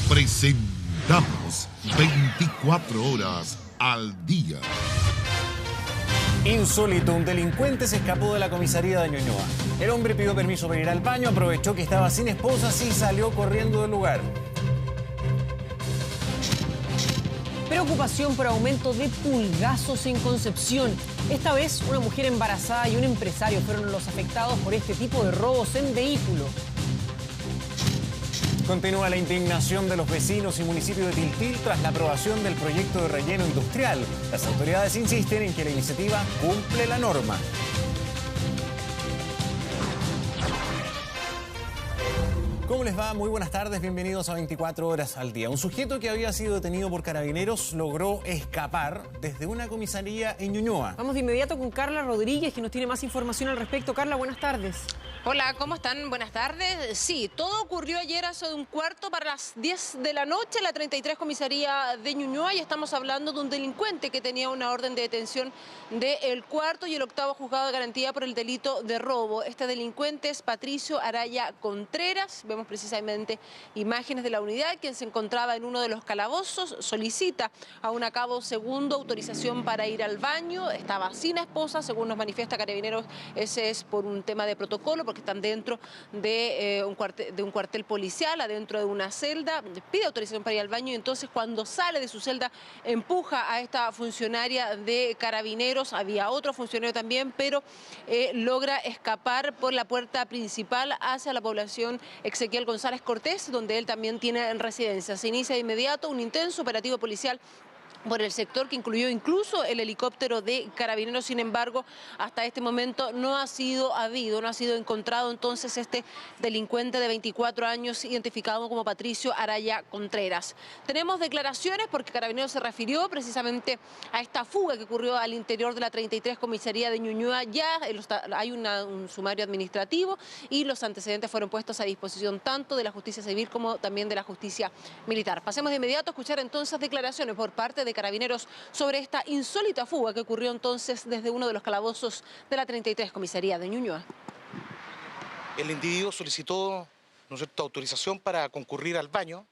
Presentamos 24 horas al día. Insólito, un delincuente se escapó de la comisaría de Ñuñoa. El hombre pidió permiso para ir al baño, aprovechó que estaba sin esposas y salió corriendo del lugar. Preocupación por aumento de pulgazos en Concepción. Esta vez una mujer embarazada y un empresario fueron los afectados por este tipo de robos en vehículo. Continúa la indignación de los vecinos y municipios de Tiltil tras la aprobación del proyecto de relleno industrial. Las autoridades insisten en que la iniciativa cumple la norma. ¿Cómo les va? Muy buenas tardes, bienvenidos a 24 horas al día. Un sujeto que había sido detenido por carabineros logró escapar desde una comisaría en Ñuñoa. Vamos de inmediato con Carla Rodríguez, que nos tiene más información al respecto. Carla, buenas tardes. Hola, ¿cómo están? Buenas tardes. Sí, todo ocurrió ayer a eso de un cuarto para las 10 de la noche en la 33 comisaría de Ñuñoa y estamos hablando de un delincuente que tenía una orden de detención del cuarto y el octavo juzgado de garantía por el delito de robo. Este delincuente es Patricio Araya Contreras. Vemos precisamente imágenes de la unidad, quien se encontraba en uno de los calabozos, solicita a un acabo segundo autorización para ir al baño, estaba sin esposa, según nos manifiesta Carabineros, ese es por un tema de protocolo, porque están dentro de un cuartel policial, adentro de una celda, pide autorización para ir al baño y entonces cuando sale de su celda empuja a esta funcionaria de Carabineros, había otro funcionario también, pero logra escapar por la puerta principal hacia la población Ezequiel González Cortés, donde él también tiene residencia. Se inicia de inmediato un intenso operativo policial por el sector que incluyó incluso el helicóptero de Carabineros. Sin embargo, hasta este momento no ha sido encontrado entonces este delincuente de 24 años identificado como Patricio Araya Contreras. Tenemos declaraciones porque Carabineros se refirió precisamente a esta fuga que ocurrió al interior de la 33 comisaría de Ñuñoa. Ya hay un sumario administrativo y los antecedentes fueron puestos a disposición tanto de la justicia civil como también de la justicia militar. Pasemos de inmediato a escuchar entonces declaraciones por parte de Carabineros sobre esta insólita fuga que ocurrió entonces desde uno de los calabozos de la 33 comisaría de Ñuñoa. El individuo solicitó, ¿no es cierto?, autorización para concurrir al baño,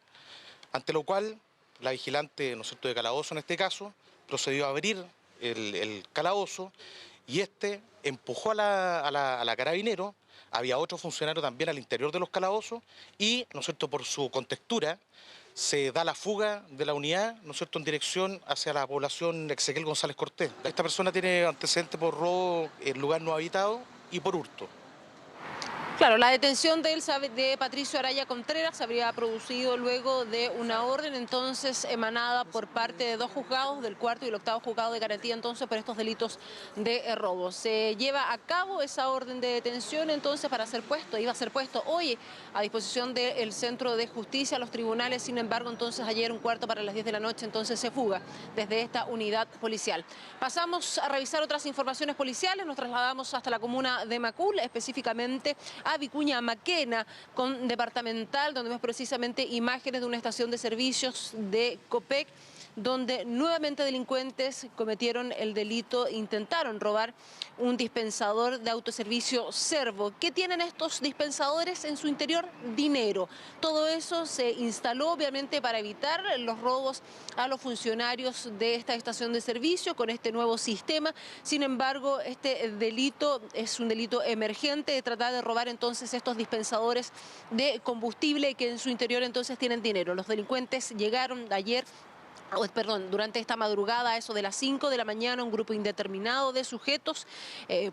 ante lo cual la vigilante, ¿no es cierto?, de calabozo en este caso, procedió a abrir el calabozo y este empujó a la carabinero. Había otro funcionario también al interior de los calabozos y, ¿no es cierto?, por su contextura, se da la fuga de la unidad, ¿no es cierto?, en dirección hacia la población Ezequiel González Cortés. Esta persona tiene antecedentes por robo en lugar no habitado y por hurto. Claro, la detención de Patricio Araya Contreras se habría producido luego de una orden entonces emanada por parte de dos juzgados, del cuarto y el octavo juzgado de garantía entonces por estos delitos de robo. Se lleva a cabo esa orden de detención entonces iba a ser puesto hoy a disposición del Centro de Justicia, los tribunales. Sin embargo, entonces ayer un cuarto para las 10 de la noche entonces se fuga desde esta unidad policial. Pasamos a revisar otras informaciones policiales, nos trasladamos hasta la comuna de Macul, específicamente a Vicuña Maquena, con departamental, donde vemos precisamente imágenes de una estación de servicios de Copec, donde nuevamente delincuentes cometieron el delito, intentaron robar un dispensador de autoservicio Servo. ¿Qué tienen estos dispensadores en su interior? Dinero. Todo eso se instaló obviamente para evitar los robos a los funcionarios de esta estación de servicio con este nuevo sistema. Sin embargo, este delito es un delito emergente de tratar de robar entonces estos dispensadores de combustible que en su interior entonces tienen dinero. Los delincuentes llegaron durante esta madrugada, a eso de las 5 de la mañana, un grupo indeterminado de sujetos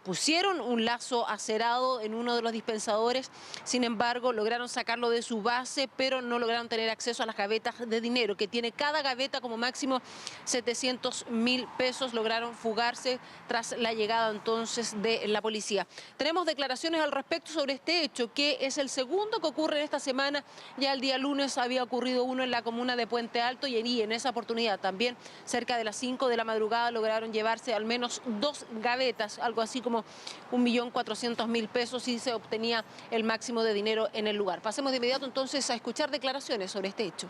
pusieron un lazo acerado en uno de los dispensadores. Sin embargo, lograron sacarlo de su base, pero no lograron tener acceso a las gavetas de dinero, que tiene cada gaveta como máximo 700.000 pesos. Lograron fugarse tras la llegada entonces de la policía. Tenemos declaraciones al respecto sobre este hecho, que es el segundo que ocurre en esta semana. Ya el día lunes había ocurrido uno en la comuna de Puente Alto y en esa oportunidad también cerca de las 5 de la madrugada lograron llevarse al menos 2 gavetas, algo así como 1.400.000 pesos, y se obtenía el máximo de dinero en el lugar. Pasemos de inmediato entonces a escuchar declaraciones sobre este hecho.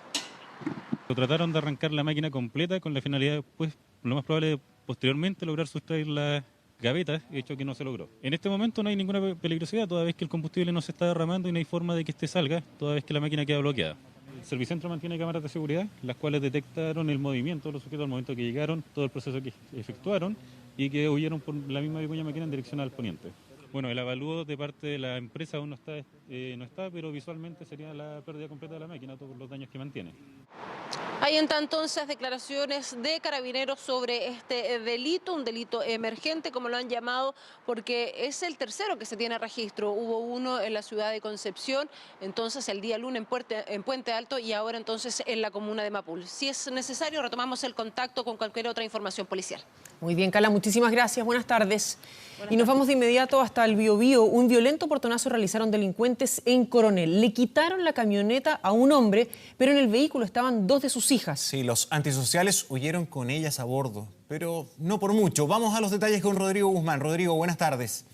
Trataron de arrancar la máquina completa con la finalidad, pues, lo más probable de posteriormente lograr sustraer las gavetas, hecho que no se logró. En este momento no hay ninguna peligrosidad, toda vez que el combustible no se está derramando y no hay forma de que este salga, toda vez que la máquina queda bloqueada. El Servicentro mantiene cámaras de seguridad, las cuales detectaron el movimiento de los sujetos al momento que llegaron, todo el proceso que efectuaron y que huyeron por la misma Vicuña Maquena en dirección al poniente. Bueno, el avalúo de parte de la empresa aún no está, pero visualmente sería la pérdida completa de la máquina, todos los daños que mantiene. Ahí está entonces declaraciones de Carabineros sobre este delito, un delito emergente, como lo han llamado, porque es el tercero que se tiene registro. Hubo uno en la ciudad de Concepción, entonces el día lunes en Puente Alto y ahora entonces en la comuna de Mapul. Si es necesario, retomamos el contacto con cualquier otra información policial. Muy bien, Carla, muchísimas gracias. Buenas tardes. Y nos vamos de inmediato hasta el Biobío. Un violento portonazo realizaron delincuentes en Coronel. Le quitaron la camioneta a un hombre, pero en el vehículo estaban dos de sus hijas. Sí, los antisociales huyeron con ellas a bordo, pero no por mucho. Vamos a los detalles con Rodrigo Guzmán. Rodrigo, buenas tardes.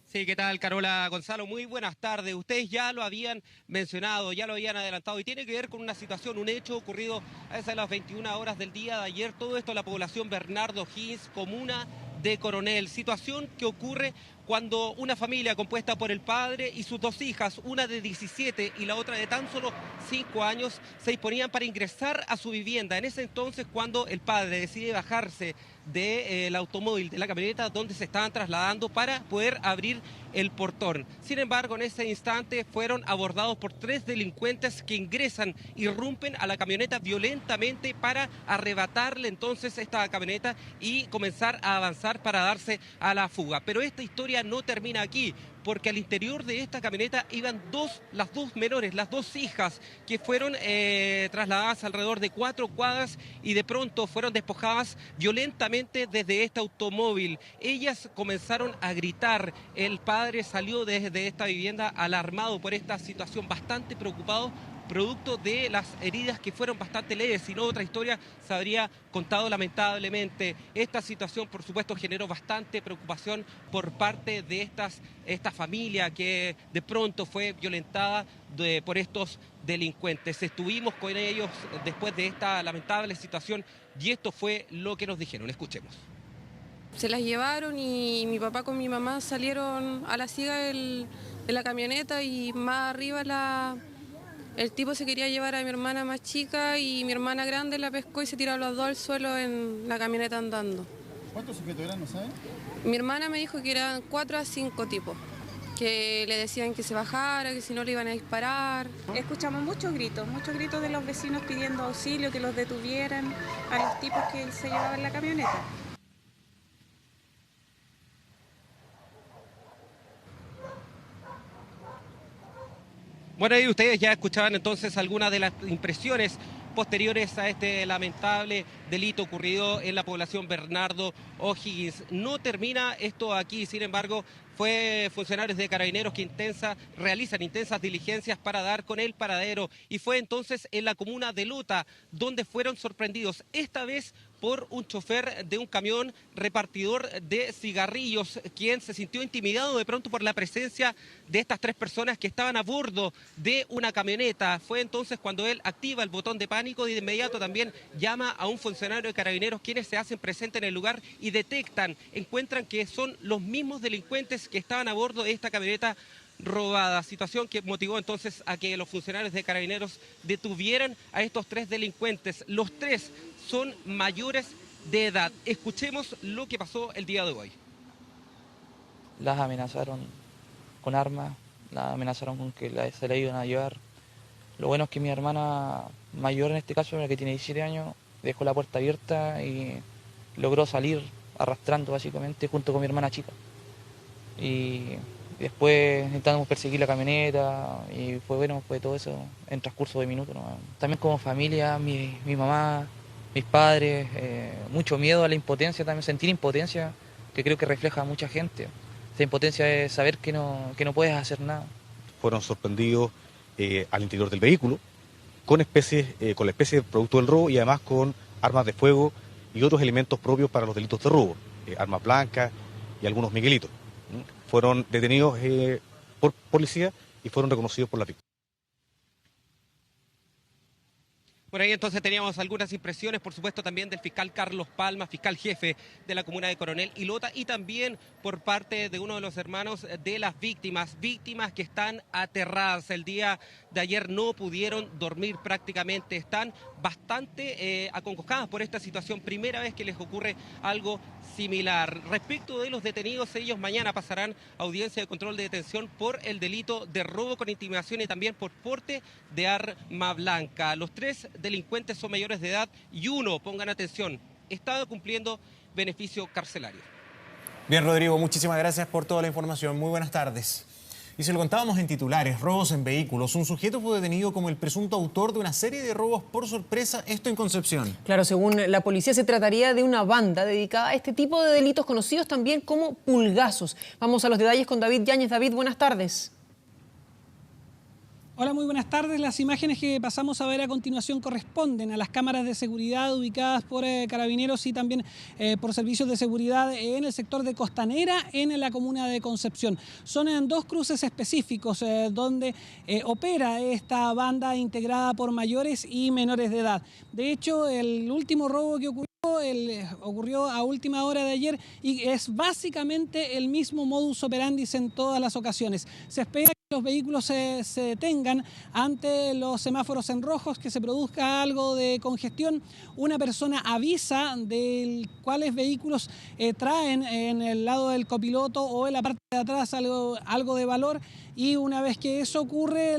Sí, ¿qué tal, Carola, Gonzalo? Muy buenas tardes. Ustedes ya lo habían mencionado, ya lo habían adelantado y tiene que ver con una situación, un hecho ocurrido a esas de las 21 horas del día de ayer. Todo esto en la población Bernardo O'Higgins, comuna de Coronel. Situación que ocurre cuando una familia compuesta por el padre y sus dos hijas, una de 17 y la otra de tan solo 5 años, se disponían para ingresar a su vivienda. En ese entonces, cuando el padre decide bajarse del automóvil, de la camioneta donde se estaban trasladando para poder abrir el portón. Sin embargo, en ese instante fueron abordados por 3 delincuentes que ingresan, irrumpen a la camioneta violentamente para arrebatarle entonces esta camioneta y comenzar a avanzar para darse a la fuga. Pero esta historia no termina aquí, porque al interior de esta camioneta iban las dos menores, las dos hijas, que fueron trasladadas alrededor de 4 cuadras y de pronto fueron despojadas violentamente desde este automóvil. Ellas comenzaron a gritar. El padre salió desde esta vivienda alarmado por esta situación, bastante preocupado, producto de las heridas que fueron bastante leves. Si no, otra historia se habría contado lamentablemente. Esta situación, por supuesto, generó bastante preocupación por parte de esta familia que de pronto fue violentada por estos delincuentes. Estuvimos con ellos después de esta lamentable situación y esto fue lo que nos dijeron. Escuchemos. Se las llevaron y mi papá con mi mamá salieron a la siga de la camioneta y más arriba el tipo se quería llevar a mi hermana más chica y mi hermana grande la pescó y se tiraron los dos al suelo en la camioneta andando. ¿Cuántos sujetos eran, no saben? Mi hermana me dijo que eran 4 a 5 tipos, que le decían que se bajara, que si no le iban a disparar. Escuchamos muchos gritos de los vecinos pidiendo auxilio, que los detuvieran a los tipos que se llevaban la camioneta. Bueno, ahí ustedes ya escuchaban entonces algunas de las impresiones posteriores a este lamentable delito ocurrido en la población Bernardo O'Higgins. No termina esto aquí, sin embargo, fue funcionarios de Carabineros que realizan intensas diligencias para dar con el paradero y fue entonces en la comuna de Lota donde fueron sorprendidos, esta vez por un chofer de un camión repartidor de cigarrillos, quien se sintió intimidado de pronto por la presencia de estas 3 personas que estaban a bordo de una camioneta. Fue entonces cuando él activa el botón de pánico y de inmediato también llama a un funcionario de Carabineros, quienes se hacen presentes en el lugar y encuentran que son los mismos delincuentes que estaban a bordo de esta camioneta robada, situación que motivó entonces a que los funcionarios de Carabineros detuvieran a estos 3 delincuentes. Los 3 son mayores de edad. Escuchemos lo que pasó el día de hoy. Las amenazaron con armas, las amenazaron con que se la iban a llevar. Lo bueno es que mi hermana mayor, en este caso, la que tiene 17 años, dejó la puerta abierta y logró salir arrastrando básicamente junto con mi hermana chica. Y después intentamos perseguir la camioneta y fue todo eso en transcurso de minutos, ¿no? También como familia, mi mamá, mis padres, mucho miedo a la impotencia, también sentir impotencia, que creo que refleja a mucha gente. Esa impotencia es saber que no puedes hacer nada. Fueron sorprendidos al interior del vehículo con la especie de producto del robo y además con armas de fuego y otros elementos propios para los delitos de robo, armas blancas y algunos miguelitos. Fueron detenidos por policía y fueron reconocidos por la víctima. Bueno, ahí entonces teníamos algunas impresiones, por supuesto, también del fiscal Carlos Palma, fiscal jefe de la comuna de Coronel y Lota, y también por parte de uno de los hermanos de las víctimas que están aterradas. El día de ayer no pudieron dormir prácticamente, están bastante acongojadas por esta situación, primera vez que les ocurre algo similar. Respecto de los detenidos, ellos mañana pasarán a audiencia de control de detención por el delito de robo con intimidación y también por porte de arma blanca. Los 3 delincuentes son mayores de edad y uno, pongan atención, estaba cumpliendo beneficio carcelario. Bien, Rodrigo, muchísimas gracias por toda la información. Muy buenas tardes. Y se lo contábamos en titulares, robos en vehículos. Un sujeto fue detenido como el presunto autor de una serie de robos por sorpresa, esto en Concepción. Claro, según la policía se trataría de una banda dedicada a este tipo de delitos conocidos también como pulgazos. Vamos a los detalles con David Yáñez. David, buenas tardes. Hola, muy buenas tardes. Las imágenes que pasamos a ver a continuación corresponden a las cámaras de seguridad ubicadas por Carabineros y también por servicios de seguridad en el sector de Costanera, en la comuna de Concepción. Son en 2 cruces específicos donde opera esta banda integrada por mayores y menores de edad. De hecho, el último robo que ocurrió a última hora de ayer y es básicamente el mismo modus operandi en todas las ocasiones. Se espera que los vehículos se detengan ante los semáforos en rojos, que se produzca algo de congestión. Una persona avisa de cuáles vehículos traen en el lado del copiloto o en la parte de atrás algo de valor, y una vez que eso ocurre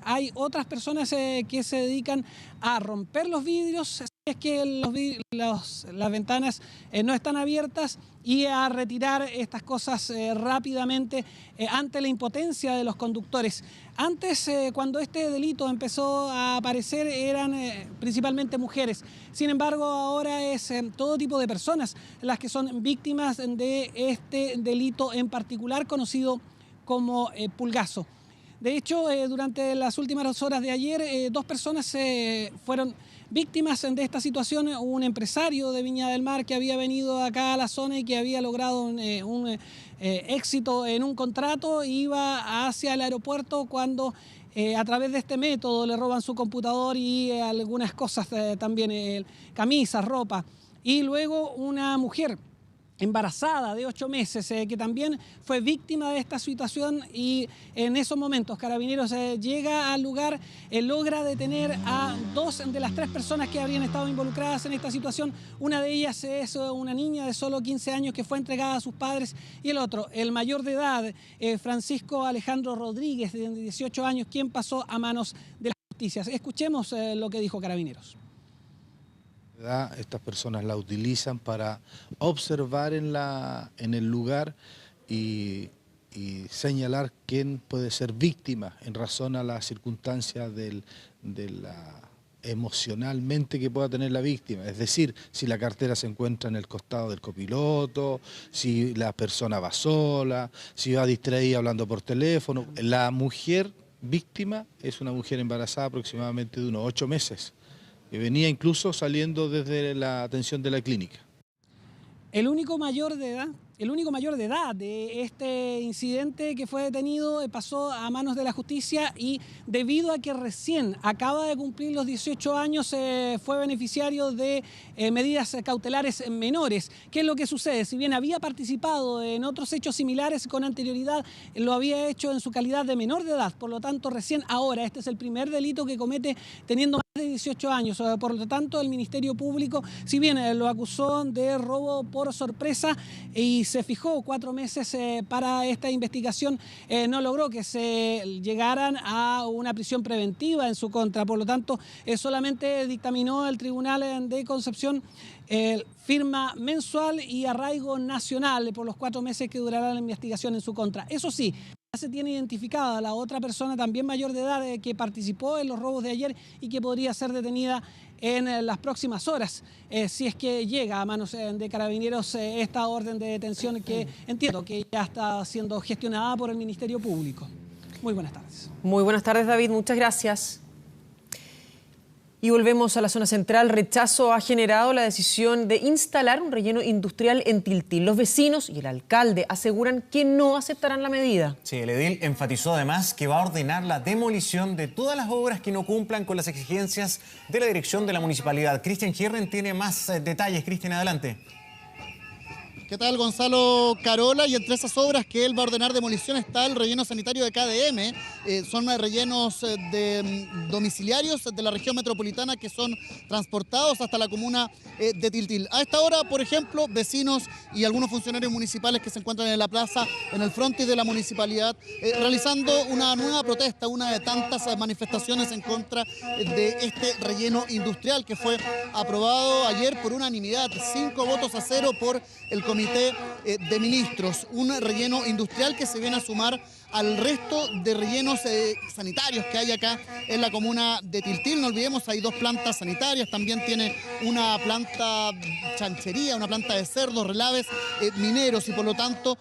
hay otras personas que se dedican a romper los vidrios, es que las ventanas no están abiertas, y a retirar estas cosas rápidamente ante la impotencia de los conductores. Antes, cuando este delito empezó a aparecer, eran principalmente mujeres. Sin embargo, ahora es todo tipo de personas las que son víctimas de este delito en particular, conocido como pulgazo. De hecho, durante las últimas horas de ayer, 2 personas fueron víctimas de esta situación. Un empresario de Viña del Mar que había venido acá a la zona y que había logrado un éxito en un contrato, iba hacia el aeropuerto cuando a través de este método le roban su computador y algunas cosas también, camisas, ropa. Y luego una mujer embarazada de 8 meses, que también fue víctima de esta situación, y en esos momentos Carabineros llega al lugar, logra detener a 2 de las 3 personas que habrían estado involucradas en esta situación. Una de ellas es una niña de solo 15 años que fue entregada a sus padres, y el otro, el mayor de edad, Francisco Alejandro Rodríguez, de 18 años, quien pasó a manos de las justicias. Escuchemos lo que dijo Carabineros. Estas personas la utilizan para observar en el lugar y señalar quién puede ser víctima en razón a las circunstancias emocionalmente que pueda tener la víctima. Es decir, si la cartera se encuentra en el costado del copiloto, si la persona va sola, si va distraída hablando por teléfono. La mujer víctima es una mujer embarazada aproximadamente de unos 8 meses. Que venía incluso saliendo desde la atención de la clínica. El único mayor de edad de este incidente que fue detenido pasó a manos de la justicia, y debido a que recién acaba de cumplir los 18 años fue beneficiario de medidas cautelares menores. ¿Qué es lo que sucede? Si bien había participado en otros hechos similares con anterioridad, lo había hecho en su calidad de menor de edad, por lo tanto recién ahora este es el primer delito que comete teniendo más de 18 años. Por lo tanto, el Ministerio Público, si bien lo acusó de robo por sorpresa y se fijó 4 meses para esta investigación, no logró que se llegaran a una prisión preventiva en su contra. Por lo tanto, solamente dictaminó el Tribunal de Concepción firma mensual y arraigo nacional por los 4 meses que durará la investigación en su contra. Eso sí, se tiene identificada la otra persona también mayor de edad que participó en los robos de ayer y que podría ser detenida en las próximas horas, si es que llega a manos de Carabineros esta orden de detención, que entiendo que ya está siendo gestionada por el Ministerio Público. Muy buenas tardes. Muy buenas tardes, David. Muchas gracias. Y volvemos a la zona central. Rechazo ha generado la decisión de instalar un relleno industrial en Tiltil. Los vecinos y el alcalde aseguran que no aceptarán la medida. Sí, el edil enfatizó además que va a ordenar la demolición de todas las obras que no cumplan con las exigencias de la dirección de la municipalidad. Cristian Gierren tiene más detalles. Cristian, adelante. ¿Qué tal, Gonzalo, Carola? Y entre esas obras que él va a ordenar demolición está el relleno sanitario de KDM. Son rellenos domiciliarios de la región metropolitana que son transportados hasta la comuna de Tiltil. A esta hora, por ejemplo, vecinos y algunos funcionarios municipales que se encuentran en la plaza, en el frontis de la municipalidad, realizando una nueva protesta, una de tantas manifestaciones en contra de este relleno industrial que fue aprobado ayer por unanimidad, 5-0 por el Comité de Ministros, un relleno industrial que se viene a sumar al resto de rellenos sanitarios que hay acá en la comuna de Tiltil. No olvidemos, hay 2 plantas sanitarias, también tiene una planta chanchería, una planta de cerdos, relaves mineros, y por lo tanto,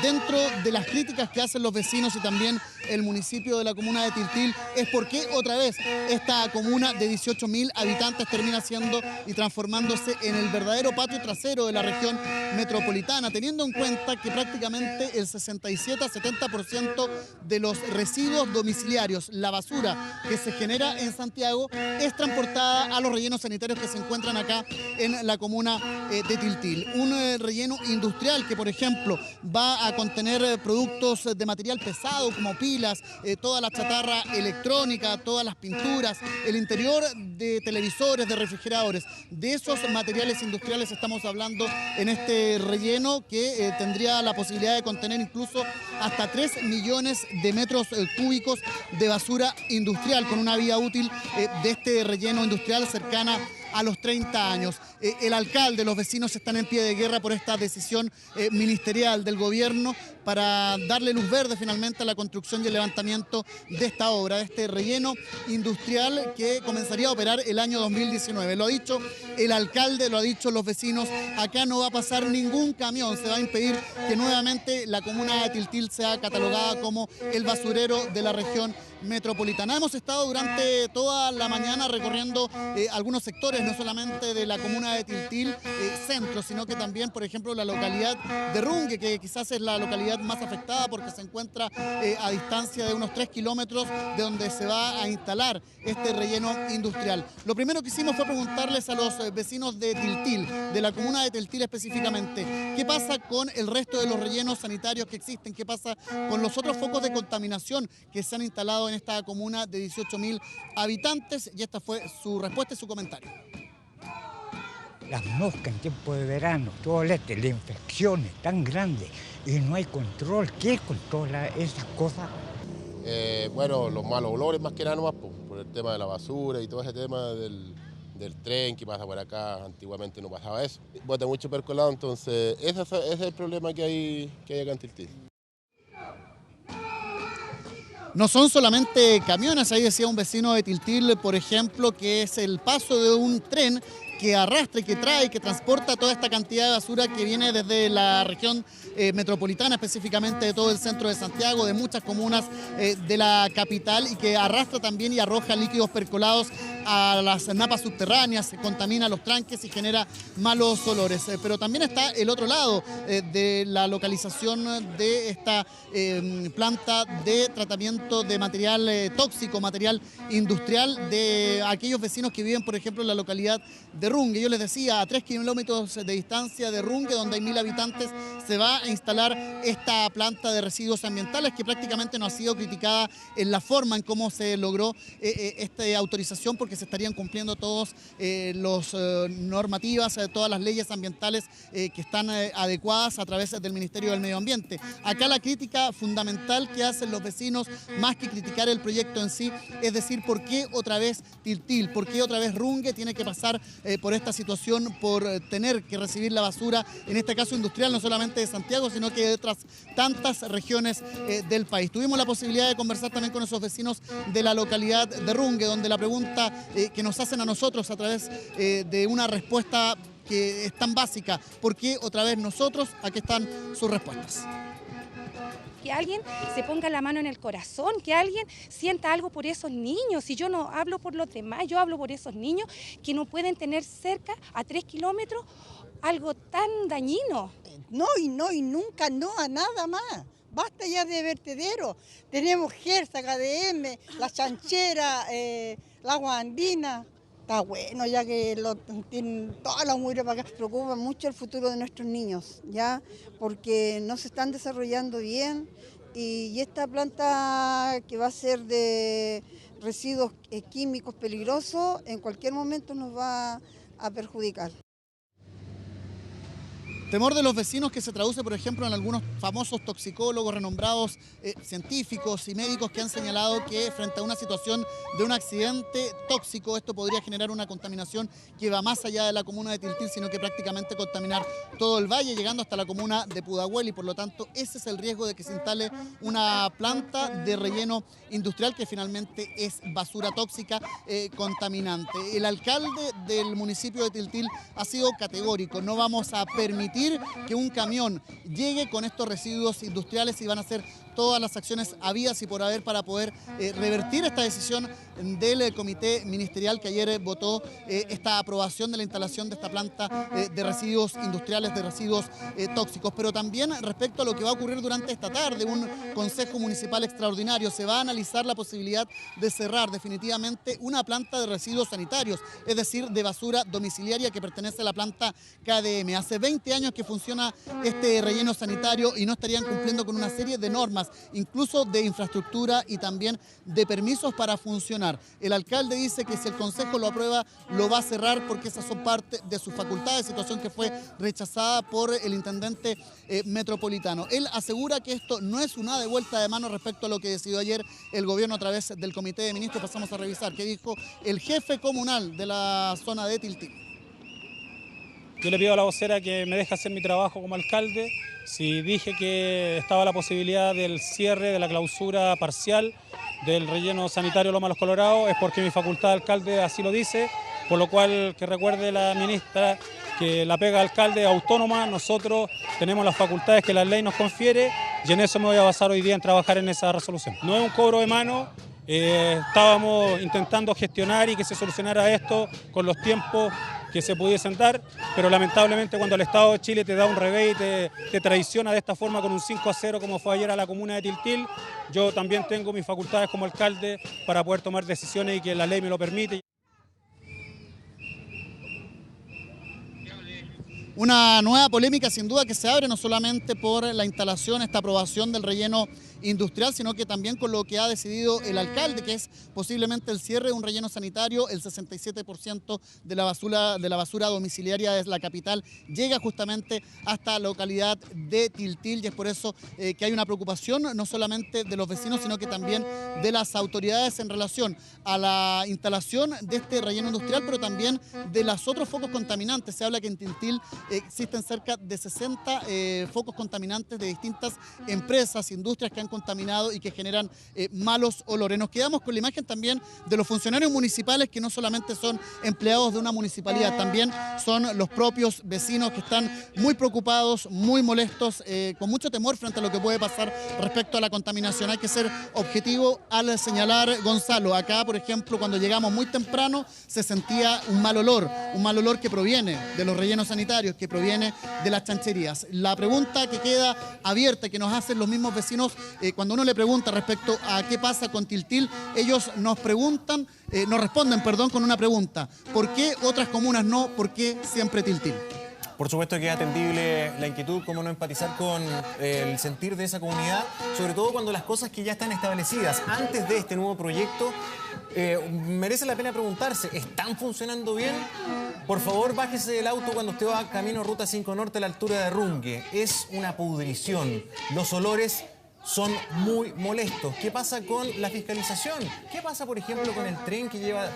dentro de las críticas que hacen los vecinos y también el municipio de la comuna de Tiltil, es por qué otra vez esta comuna de 18.000 habitantes termina siendo y transformándose en el verdadero patio trasero de la región metropolitana, teniendo en cuenta que prácticamente el 67 a 70% de los residuos domiciliarios, la basura que se genera en Santiago, es transportada a los rellenos sanitarios que se encuentran acá en la comuna de Tiltil. Un relleno industrial que, por ejemplo, va a contener productos de material pesado como pilas, toda la chatarra electrónica, todas las pinturas, el interior de televisores, de refrigeradores. De esos materiales industriales estamos hablando en este relleno que tendría la posibilidad de contener incluso hasta 3 millones de metros cúbicos de basura industrial, con una vida útil de este relleno industrial cercana a los 30 años. El alcalde, los vecinos están en pie de guerra por esta decisión ministerial del gobierno para darle luz verde finalmente a la construcción y el levantamiento de esta obra, de este relleno industrial que comenzaría a operar el año 2019. Lo ha dicho el alcalde, lo ha dicho los vecinos, acá no va a pasar ningún camión, se va a impedir que nuevamente la comuna de Tiltil sea catalogada como el basurero de la región metropolitana. Hemos estado durante toda la mañana recorriendo algunos sectores, no solamente de la comuna de Tiltil centro, sino que también, por ejemplo, la localidad de Rungue, que quizás es la localidad más afectada porque se encuentra a distancia de unos 3 kilómetros de donde se va a instalar este relleno industrial. Lo primero que hicimos fue preguntarles a los vecinos de Tiltil, de la comuna de Tiltil específicamente, qué pasa con el resto de los rellenos sanitarios que existen, qué pasa con los otros focos de contaminación que se han instalado en esta comuna de 18.000 habitantes, y esta fue su respuesta y su comentario. Las moscas en tiempo de verano, todo la infección es tan grande y no hay control. ¿Quién controla esas cosas? Bueno, los malos olores más que nada nomás, por el tema de la basura y todo ese tema del tren que pasa por acá. Antiguamente no pasaba eso. Bota mucho percolado, entonces ese es el problema que hay acá en Tiltil. No son solamente camiones, ahí decía un vecino de Tiltil, por ejemplo, que es el paso de un tren que arrastra y que trae, que transporta toda esta cantidad de basura que viene desde la región metropolitana, específicamente de todo el centro de Santiago, de muchas comunas de la capital, y que arrastra también y arroja líquidos percolados a las napas subterráneas, contamina los tranques y genera malos olores. Pero también está el otro lado de la localización de esta planta de tratamiento de material tóxico, material industrial, de aquellos vecinos que viven, por ejemplo, en la localidad de Rungue. Yo les decía, a 3 kilómetros de distancia de Rungue, donde hay 1.000 habitantes, se va a instalar esta planta de residuos ambientales que prácticamente no ha sido criticada en la forma en cómo se logró esta autorización, porque se estarían cumpliendo todas las normativas, todas las leyes ambientales que están adecuadas a través del Ministerio del Medio Ambiente. Acá la crítica fundamental que hacen los vecinos, más que criticar el proyecto en sí, es decir, ¿por qué otra vez Tiltil? ¿Por qué otra vez Rungue tiene que pasar por esta situación, por tener que recibir la basura, en este caso industrial, no solamente de Santiago, sino que de otras tantas regiones del país? Tuvimos la posibilidad de conversar también con esos vecinos de la localidad de Rungue, donde la pregunta que nos hacen a nosotros a través de una respuesta que es tan básica, ¿por qué otra vez nosotros? Aquí están sus respuestas. que alguien se ponga la mano en el corazón, que alguien sienta algo por esos niños. Y yo no hablo por los demás, yo hablo por esos niños que no pueden tener cerca, a 3 kilómetros, algo tan dañino. No, y nunca no a nada más. Basta ya de vertedero. Tenemos Gersa, KDM, la Chanchera, la Agua Andina. Está bueno ya que tienen todas las mujeres para acá. Preocupa mucho el futuro de nuestros niños, ya, porque no se están desarrollando bien y esta planta que va a ser de residuos químicos peligrosos en cualquier momento nos va a perjudicar. Temor de los vecinos que se traduce, por ejemplo, en algunos famosos toxicólogos renombrados, científicos y médicos que han señalado que frente a una situación de un accidente tóxico, esto podría generar una contaminación que va más allá de la comuna de Tiltil, sino que prácticamente contaminar todo el valle, llegando hasta la comuna de Pudahuel, y por lo tanto ese es el riesgo de que se instale una planta de relleno industrial que finalmente es basura tóxica contaminante. El alcalde del municipio de Tiltil ha sido categórico: no vamos a permitir que un camión llegue con estos residuos industriales y van a hacer todas las acciones habidas y por haber para poder revertir esta decisión del comité ministerial que ayer votó esta aprobación de la instalación de esta planta de residuos industriales, de residuos tóxicos. Pero también respecto a lo que va a ocurrir durante esta tarde, un consejo municipal extraordinario, se va a analizar la posibilidad de cerrar definitivamente una planta de residuos sanitarios, es decir, de basura domiciliaria que pertenece a la planta KDM. Hace 20 años que funciona este relleno sanitario y no estarían cumpliendo con una serie de normas, incluso de infraestructura y también de permisos para funcionar. El alcalde dice que si el consejo lo aprueba, lo va a cerrar porque esas son parte de sus facultades, situación que fue rechazada por el intendente metropolitano. Él asegura que esto no es una devuelta de mano respecto a lo que decidió ayer el gobierno a través del comité de ministros. Pasamos a revisar qué dijo el jefe comunal de la zona de Tiltil. Yo le pido a la vocera que me deje hacer mi trabajo como alcalde. Si dije que estaba la posibilidad del cierre, de la clausura parcial del relleno sanitario Loma Los Colorados, es porque mi facultad de alcalde así lo dice, por lo cual que recuerde la ministra que la pega de alcalde es autónoma, nosotros tenemos las facultades que la ley nos confiere y en eso me voy a basar hoy día en trabajar en esa resolución. No es un cobro de mano, estábamos intentando gestionar y que se solucionara esto con los tiempos que se pudiesen dar, pero lamentablemente cuando el Estado de Chile te da un revés y te traiciona de esta forma con un 5-0 como fue ayer a la comuna de Tiltil, yo también tengo mis facultades como alcalde para poder tomar decisiones y que la ley me lo permite. Una nueva polémica sin duda que se abre no solamente por la instalación, esta aprobación del relleno industrial, sino que también con lo que ha decidido el alcalde, que es posiblemente el cierre de un relleno sanitario. El 67% de la basura domiciliaria de la capital llega justamente hasta la localidad de Tiltil y es por eso que hay una preocupación no solamente de los vecinos, sino que también de las autoridades en relación a la instalación de este relleno industrial, pero también de los otros focos contaminantes. Se habla que en Tiltil existen cerca de 60 focos contaminantes de distintas empresas, industrias que han contaminado y que generan malos olores. Nos quedamos con la imagen también de los funcionarios municipales que no solamente son empleados de una municipalidad, también son los propios vecinos que están muy preocupados, muy molestos, con mucho temor frente a lo que puede pasar respecto a la contaminación. Hay que ser objetivo al señalar, Gonzalo, acá por ejemplo cuando llegamos muy temprano se sentía un mal olor que proviene de los rellenos sanitarios, que proviene de las chancherías. La pregunta que queda abierta, que nos hacen los mismos vecinos, cuando uno le pregunta respecto a qué pasa con Tiltil, ellos nos responden con una pregunta: ¿por qué otras comunas no? ¿Por qué siempre Tiltil? Por supuesto que es atendible la inquietud, cómo no empatizar con el sentir de esa comunidad, sobre todo cuando las cosas que ya están establecidas antes de este nuevo proyecto, merece la pena preguntarse, ¿están funcionando bien? Por favor, bájese del auto cuando usted va camino Ruta 5 Norte a la altura de Rungue. Es una pudrición. Los olores son muy molestos. ¿Qué pasa con la fiscalización? ¿Qué pasa, por ejemplo, con el tren que lleva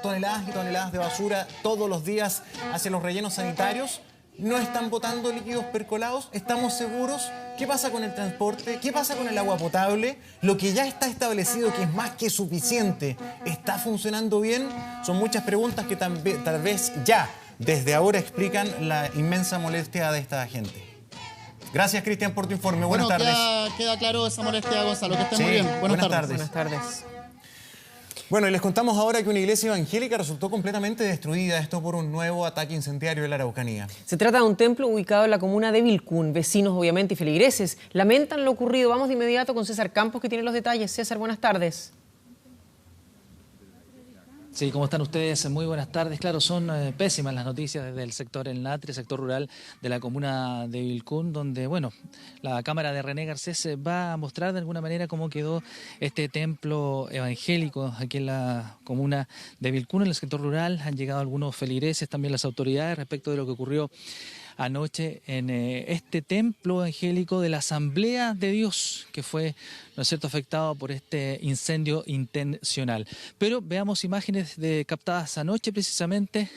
toneladas y toneladas de basura todos los días hacia los rellenos sanitarios? ¿No están botando líquidos percolados? ¿Estamos seguros? ¿Qué pasa con el transporte? ¿Qué pasa con el agua potable? Lo que ya está establecido, que es más que suficiente, ¿está funcionando bien? Son muchas preguntas que tal vez ya, desde ahora, explican la inmensa molestia de esta gente. Gracias, Cristian, por tu informe. Buenas tardes. Queda claro esa molestia, Gonzalo. Que estén Sí, muy bien. Buenas tardes. Buenas tardes. Bueno, y les contamos ahora que una iglesia evangélica resultó completamente destruida, esto por un nuevo ataque incendiario en la Araucanía. Se trata de un templo ubicado en la comuna de Vilcún. Vecinos, obviamente, y feligreses lamentan lo ocurrido. Vamos de inmediato con César Campos, que tiene los detalles. César, buenas tardes. Sí, ¿cómo están ustedes? Muy buenas tardes. Claro, son pésimas las noticias desde el sector El Natri, sector rural de la comuna de Vilcún, donde, bueno, la cámara de René Garcés va a mostrar de alguna manera cómo quedó este templo evangélico aquí en la comuna de Vilcún, en el sector rural. Han llegado algunos feligreses, también las autoridades, respecto de lo que ocurrió anoche en este templo evangélico de la Asamblea de Dios, que fue, ¿no es cierto?, afectado por este incendio intencional. Pero veamos imágenes captadas anoche precisamente.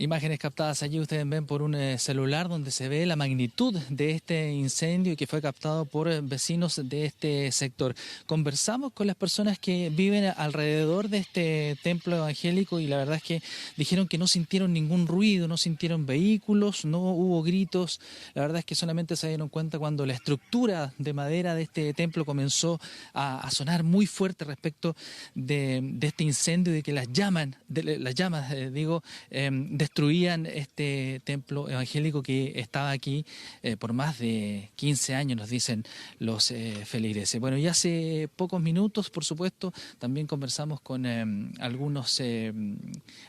Imágenes captadas allí, ustedes ven por un celular donde se ve la magnitud de este incendio y que fue captado por vecinos de este sector. Conversamos con las personas que viven alrededor de este templo evangélico y la verdad es que dijeron que no sintieron ningún ruido, no sintieron vehículos, no hubo gritos. La verdad es que solamente se dieron cuenta cuando la estructura de madera de este templo comenzó a sonar muy fuerte respecto de este incendio y de que las llamas, destruían este templo evangélico que estaba aquí por más de 15 años, nos dicen los feligreses. Bueno, y hace pocos minutos, por supuesto, también conversamos con algunos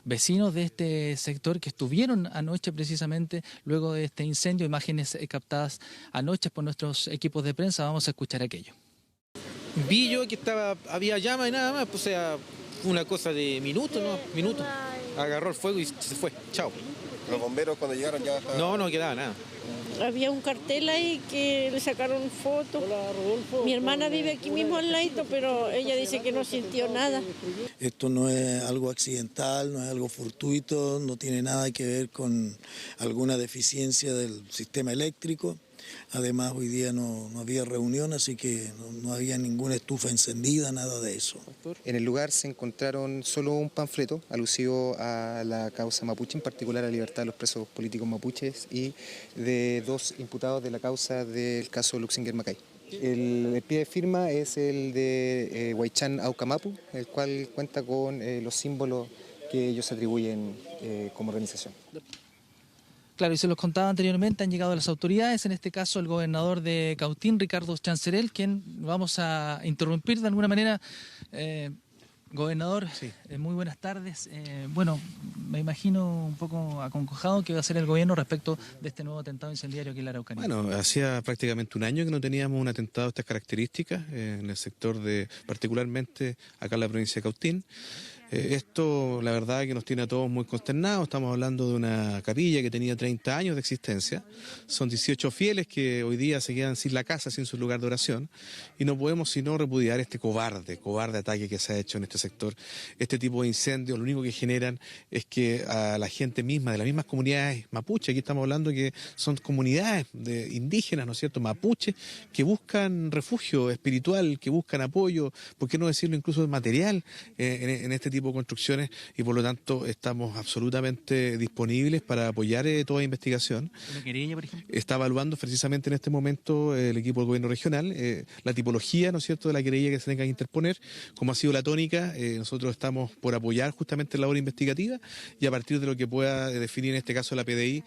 vecinos de este sector que estuvieron anoche precisamente luego de este incendio, imágenes captadas anoche por nuestros equipos de prensa. Vamos a escuchar aquello. Vi yo que había llama y nada más, pues, o sea, fue una cosa de minutos, ¿no? Minutos. Agarró el fuego y se fue. Chao. ¿Los bomberos cuando llegaron ya estaban? No quedaba nada. Había un cartel ahí que le sacaron fotos. Mi hermana vive aquí mismo al lado, pero ella dice que no sintió nada. Esto no es algo accidental, no es algo fortuito, no tiene nada que ver con alguna deficiencia del sistema eléctrico. Además, hoy día no había reunión, así que no había ninguna estufa encendida, nada de eso. En el lugar se encontraron solo un panfleto alusivo a la causa mapuche, en particular a la libertad de los presos políticos mapuches y de 2 imputados de la causa del caso Luxinger Macay. El pie de firma es el de Huaychán Aucamapu, el cual cuenta con los símbolos que ellos atribuyen como organización. Claro, y se los contaba anteriormente, han llegado las autoridades, en este caso el gobernador de Cautín, Ricardo Chancerel, quien vamos a interrumpir de alguna manera. Gobernador, sí. Muy buenas tardes. Bueno, me imagino un poco acongojado que va a ser el gobierno respecto de este nuevo atentado incendiario aquí en la Araucanía. Bueno, hacía prácticamente un año que no teníamos un atentado de estas características en el sector particularmente acá en la provincia de Cautín. Esto, la verdad, que nos tiene a todos muy consternados. Estamos hablando de una capilla que tenía 30 años de existencia. Son 18 fieles que hoy día se quedan sin la casa, sin su lugar de oración. Y no podemos sino repudiar este cobarde ataque que se ha hecho en este sector. Este tipo de incendios, lo único que generan es que a la gente misma, de las mismas comunidades mapuche, aquí estamos hablando que son comunidades indígenas, ¿no es cierto?, mapuche, que buscan refugio espiritual, que buscan apoyo, ¿por qué no decirlo incluso material en este tipo de construcciones? Y por lo tanto estamos absolutamente disponibles para apoyar toda investigación. ¿Una querella, por ejemplo? Está evaluando precisamente en este momento el equipo del gobierno regional la tipología, ¿no es cierto?, de la querella que se tenga que interponer. Como ha sido la tónica, nosotros estamos por apoyar justamente la labor investigativa y a partir de lo que pueda definir en este caso la PDI,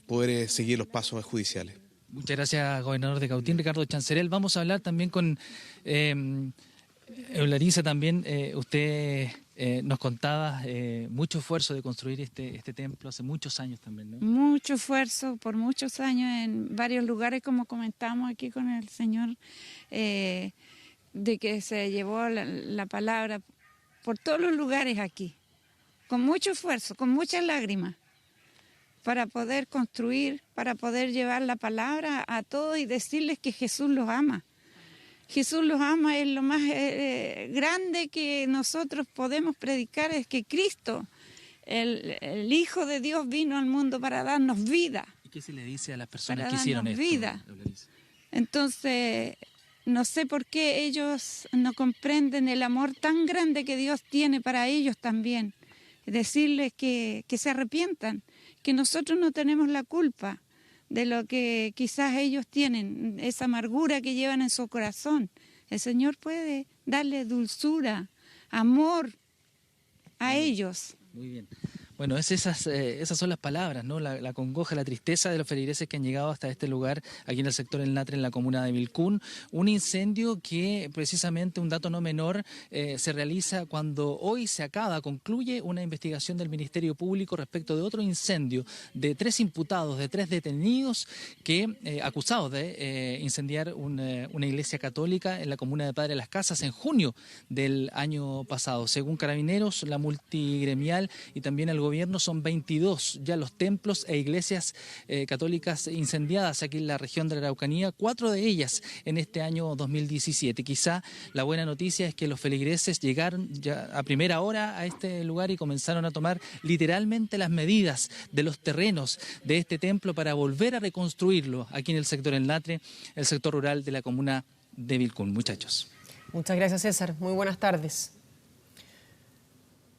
poder seguir los pasos judiciales. Muchas gracias, gobernador de Cautín, Ricardo Chancerel. Vamos a hablar también con Eularitza también. Usted nos contaba mucho esfuerzo de construir este templo hace muchos años también, ¿no? Mucho esfuerzo por muchos años en varios lugares, como comentamos aquí con el señor, de que se llevó la palabra por todos los lugares aquí, con mucho esfuerzo, con muchas lágrimas, para poder construir, para poder llevar la palabra a todos y decirles que Jesús los ama. Jesús los ama, es lo más grande que nosotros podemos predicar, es que Cristo, el Hijo de Dios, vino al mundo para darnos vida. ¿Y qué se le dice a las personas que hicieron esto? Vida. Entonces, no sé por qué ellos no comprenden el amor tan grande que Dios tiene para ellos también. Decirles que se arrepientan, que nosotros no tenemos la culpa de lo que quizás ellos tienen, esa amargura que llevan en su corazón. El Señor puede darle dulzura, amor a ellos. Muy bien. Bueno, esas son las palabras, ¿no? La congoja, la tristeza de los feligreses que han llegado hasta este lugar, aquí en el sector El Natre, en la comuna de Vilcún. Un incendio que, precisamente, un dato no menor, se realiza cuando hoy concluye una investigación del Ministerio Público respecto de otro incendio de 3 imputados, de 3 detenidos acusados de incendiar una iglesia católica en la comuna de Padre Las Casas en junio del año pasado. Según Carabineros, la multigremial y también el gobierno, son 22 ya los templos e iglesias católicas incendiadas aquí en la región de la Araucanía, 4 de ellas en este año 2017. Quizá la buena noticia es que los feligreses llegaron ya a primera hora a este lugar y comenzaron a tomar literalmente las medidas de los terrenos de este templo para volver a reconstruirlo aquí en el sector El Natre, el sector rural de la comuna de Vilcún. Muchachos. Muchas gracias, César. Muy buenas tardes.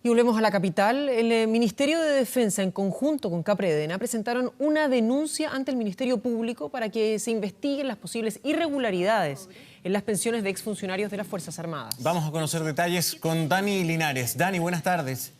Y volvemos a la capital. El Ministerio de Defensa, en conjunto con Capredena, presentaron una denuncia ante el Ministerio Público para que se investiguen las posibles irregularidades en las pensiones de exfuncionarios de las Fuerzas Armadas. Vamos a conocer detalles con Dani Linares. Dani, buenas tardes.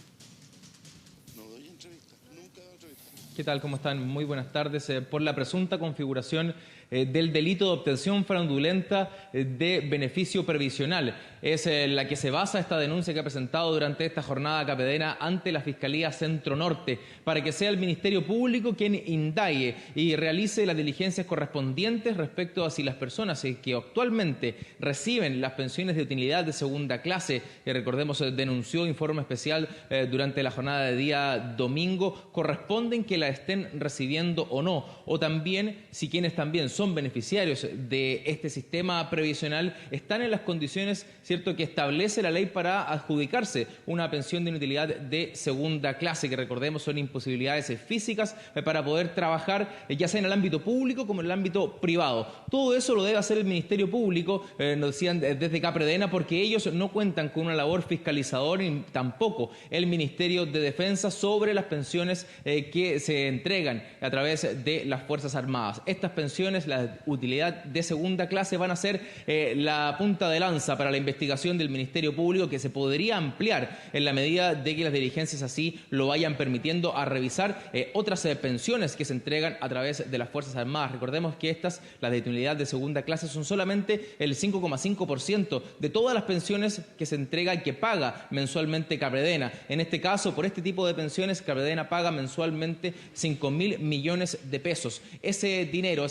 ¿Qué tal? ¿Cómo están? Muy buenas tardes. Por la presunta configuración del delito de obtención fraudulenta de beneficio previsional. Es la que se basa esta denuncia que ha presentado durante esta jornada Capredena ante la Fiscalía Centro Norte, para que sea el Ministerio Público quien indague y realice las diligencias correspondientes respecto a si las personas que actualmente reciben las pensiones de utilidad de segunda clase, que recordemos denunció informe especial durante la jornada de día domingo, corresponden que la estén recibiendo o no, o también si quienes también son beneficiarios de este sistema previsional están en las condiciones, ¿cierto?, que establece la ley para adjudicarse una pensión de inutilidad de segunda clase, que recordemos son imposibilidades físicas para poder trabajar, ya sea en el ámbito público como en el ámbito privado. Todo eso lo debe hacer el Ministerio Público, nos decían desde Capredena, porque ellos no cuentan con una labor fiscalizadora ni tampoco el Ministerio de Defensa sobre las pensiones que se entregan a través de las Fuerzas Armadas. Estas pensiones, la utilidad de segunda clase, van a ser la punta de lanza para la investigación del Ministerio Público, que se podría ampliar en la medida de que las diligencias así lo vayan permitiendo, a revisar otras pensiones que se entregan a través de las Fuerzas Armadas. Recordemos que estas, las de utilidad de segunda clase, son solamente el 5,5% de todas las pensiones que se entrega y que paga mensualmente Capredena. En este caso, por este tipo de pensiones, Capredena paga mensualmente 5.000 millones de pesos. Ese dinero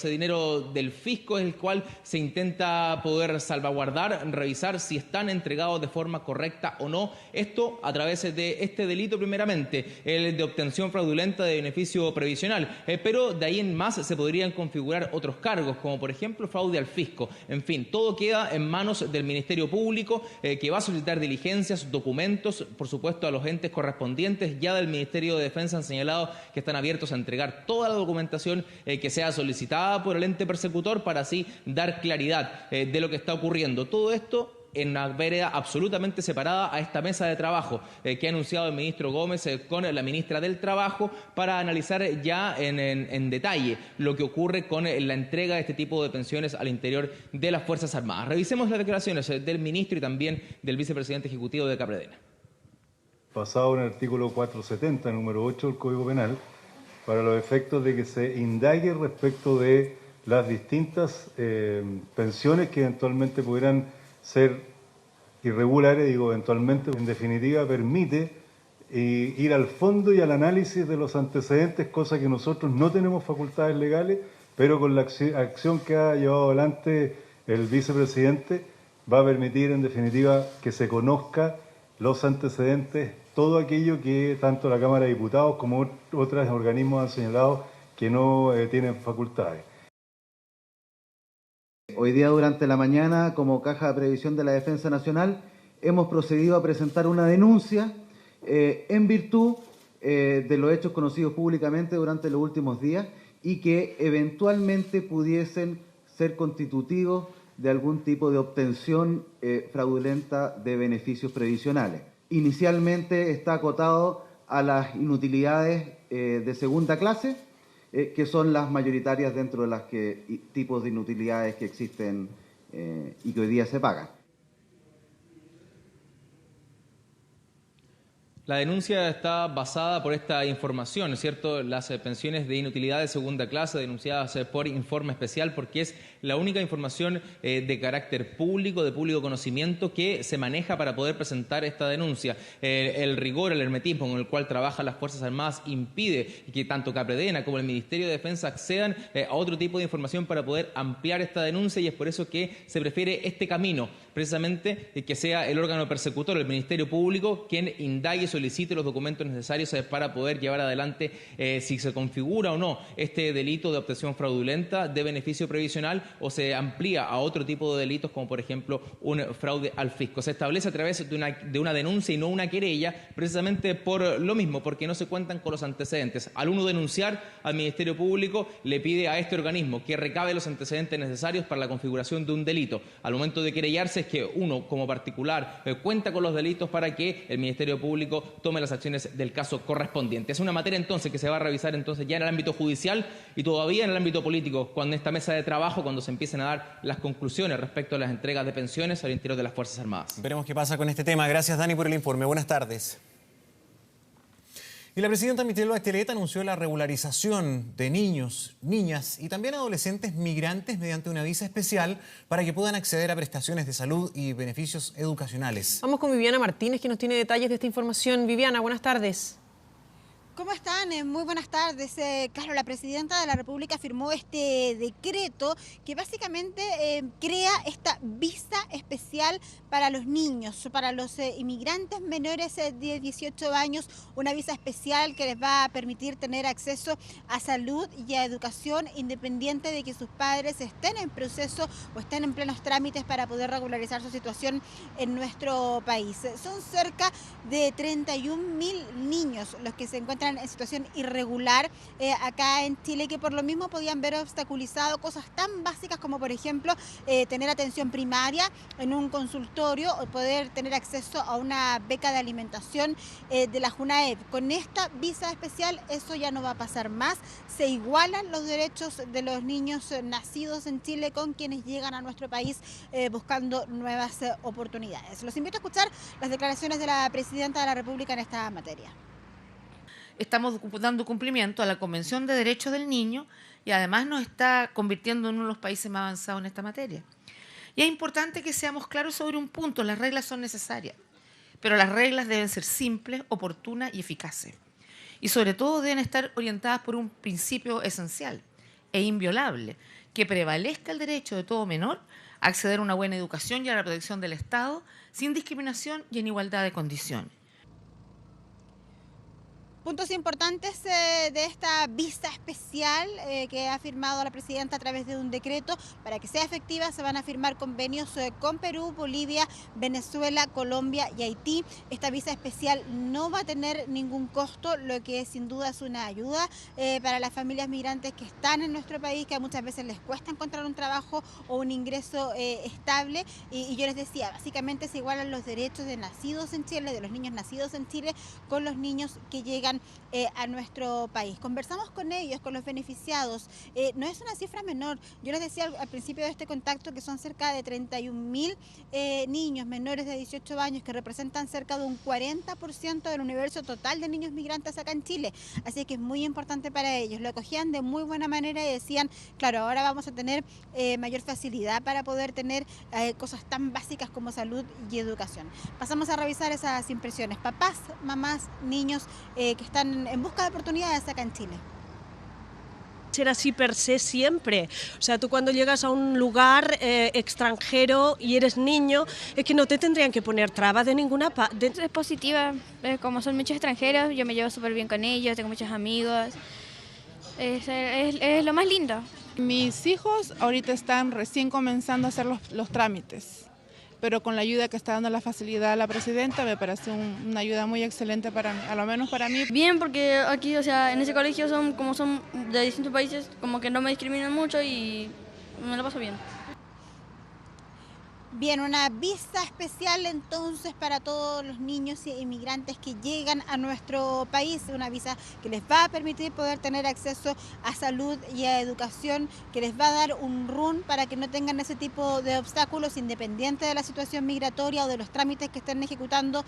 del fisco es el cual se intenta poder salvaguardar, revisar si están entregados de forma correcta o no. Esto a través de este delito primeramente, el de obtención fraudulenta de beneficio previsional. Pero de ahí en más se podrían configurar otros cargos, como por ejemplo fraude al fisco. En fin, todo queda en manos del Ministerio Público, que va a solicitar diligencias, documentos, por supuesto a los entes correspondientes. Ya del Ministerio de Defensa han señalado que están abiertos a entregar toda la documentación que sea solicitada por el ente persecutor, para así dar claridad de lo que está ocurriendo. Todo esto en una vereda absolutamente separada a esta mesa de trabajo que ha anunciado el ministro Gómez con la ministra del Trabajo, para analizar ya en detalle lo que ocurre con la entrega de este tipo de pensiones al interior de las Fuerzas Armadas. Revisemos las declaraciones del ministro y también del vicepresidente ejecutivo de Capredena. Basado en el artículo 470, número 8 del Código Penal, para los efectos de que se indague respecto de las distintas pensiones que eventualmente pudieran ser irregulares, eventualmente, en definitiva, permite ir al fondo y al análisis de los antecedentes, cosa que nosotros no tenemos facultades legales, pero con la acción que ha llevado adelante el vicepresidente va a permitir, en definitiva, que se conozca los antecedentes, todo aquello que tanto la Cámara de Diputados como otros organismos han señalado que no tienen facultades. Hoy día durante la mañana, como Caja de Previsión de la Defensa Nacional, hemos procedido a presentar una denuncia en virtud de los hechos conocidos públicamente durante los últimos días y que eventualmente pudiesen ser constitutivos de algún tipo de obtención fraudulenta de beneficios previsionales. Inicialmente está acotado a las inutilidades de segunda clase que son las mayoritarias dentro de las tipos de inutilidades que existen y que hoy día se pagan. La denuncia está basada por esta información, ¿cierto? Las pensiones de inutilidad de segunda clase denunciadas por informe especial, porque es la única información de carácter público, de público conocimiento, que se maneja para poder presentar esta denuncia. El rigor, el hermetismo con el cual trabajan las Fuerzas Armadas impide que tanto Capredena como el Ministerio de Defensa accedan a otro tipo de información para poder ampliar esta denuncia, y es por eso que se prefiere este camino, precisamente que sea el órgano persecutor, el Ministerio Público, quien indague y solicite los documentos necesarios para poder llevar adelante si se configura o no este delito de obtención fraudulenta de beneficio previsional o se amplía a otro tipo de delitos, como por ejemplo un fraude al fisco. Se establece a través de una denuncia y no una querella, precisamente por lo mismo, porque no se cuentan con los antecedentes. Al uno denunciar, al Ministerio Público le pide a este organismo que recabe los antecedentes necesarios para la configuración de un delito. Al momento de querellarse es que uno, como particular, cuenta con los delitos para que el Ministerio Público tome las acciones del caso correspondiente. Es una materia entonces que se va a revisar entonces ya en el ámbito judicial y todavía en el ámbito político, cuando esta mesa de trabajo, cuando se empiecen a dar las conclusiones respecto a las entregas de pensiones al interior de las Fuerzas Armadas. Veremos qué pasa con este tema. Gracias, Dani, por el informe. Buenas tardes. Y la presidenta Michelle Bachelet anunció la regularización de niños, niñas y también adolescentes migrantes mediante una visa especial para que puedan acceder a prestaciones de salud y beneficios educacionales. Vamos con Viviana Martínez, que nos tiene detalles de esta información. Viviana, buenas tardes. ¿Cómo están? Muy buenas tardes. Claro, la presidenta de la República firmó este decreto que básicamente crea esta visa especial para los niños, para los inmigrantes menores de 18 años, una visa especial que les va a permitir tener acceso a salud y a educación independiente de que sus padres estén en proceso o estén en plenos trámites para poder regularizar su situación en nuestro país. Son cerca de 31.000 niños los que se encuentran en situación irregular acá en Chile, que por lo mismo podían ver obstaculizado cosas tan básicas como, por ejemplo, tener atención primaria en un consultorio o poder tener acceso a una beca de alimentación de la JUNAEP. Con esta visa especial eso ya no va a pasar más. Se igualan los derechos de los niños nacidos en Chile con quienes llegan a nuestro país buscando nuevas oportunidades. Los invito a escuchar las declaraciones de la presidenta de la República en esta materia. Estamos dando cumplimiento a la Convención de Derechos del Niño y además nos está convirtiendo en uno de los países más avanzados en esta materia. Y es importante que seamos claros sobre un punto: las reglas son necesarias, pero las reglas deben ser simples, oportunas y eficaces. Y sobre todo deben estar orientadas por un principio esencial e inviolable, que prevalezca el derecho de todo menor a acceder a una buena educación y a la protección del Estado sin discriminación y en igualdad de condiciones. Puntos importantes de esta visa especial que ha firmado la presidenta a través de un decreto. Para que sea efectiva se van a firmar convenios con Perú, Bolivia, Venezuela, Colombia y Haití. Esta visa especial no va a tener ningún costo, lo que sin duda es una ayuda para las familias migrantes que están en nuestro país, que muchas veces les cuesta encontrar un trabajo o un ingreso estable. Y yo les decía, básicamente se igualan los derechos de nacidos en Chile, de los niños nacidos en Chile, con los niños que llegan a nuestro país. Conversamos con ellos, con los beneficiados. No es una cifra menor. Yo les decía al principio de este contacto que son cerca de 31.000 niños menores de 18 años, que representan cerca de un 40% del universo total de niños migrantes acá en Chile. Así que es muy importante para ellos. Lo acogían de muy buena manera y decían, claro, ahora vamos a tener mayor facilidad para poder tener cosas tan básicas como salud y educación. Pasamos a revisar esas impresiones. Papás, mamás, niños que están en busca de oportunidades acá en Chile. Ser así per se siempre. O sea, tú cuando llegas a un lugar extranjero y eres niño, es que no te tendrían que poner trabas de ninguna parte. Es positiva, como son muchos extranjeros, yo me llevo súper bien con ellos, tengo muchos amigos. Es lo más lindo. Mis hijos ahorita están recién comenzando a hacer los trámites, pero con la ayuda que está dando la facilidad a la presidenta me parece una ayuda muy excelente para mí, a lo menos para mí. Bien, porque aquí, o sea, en ese colegio son de distintos países, como que no me discriminan mucho y me lo paso bien. Bien, una visa especial entonces para todos los niños e inmigrantes que llegan a nuestro país, una visa que les va a permitir poder tener acceso a salud y a educación, que les va a dar un run para que no tengan ese tipo de obstáculos independiente de la situación migratoria o de los trámites que estén ejecutando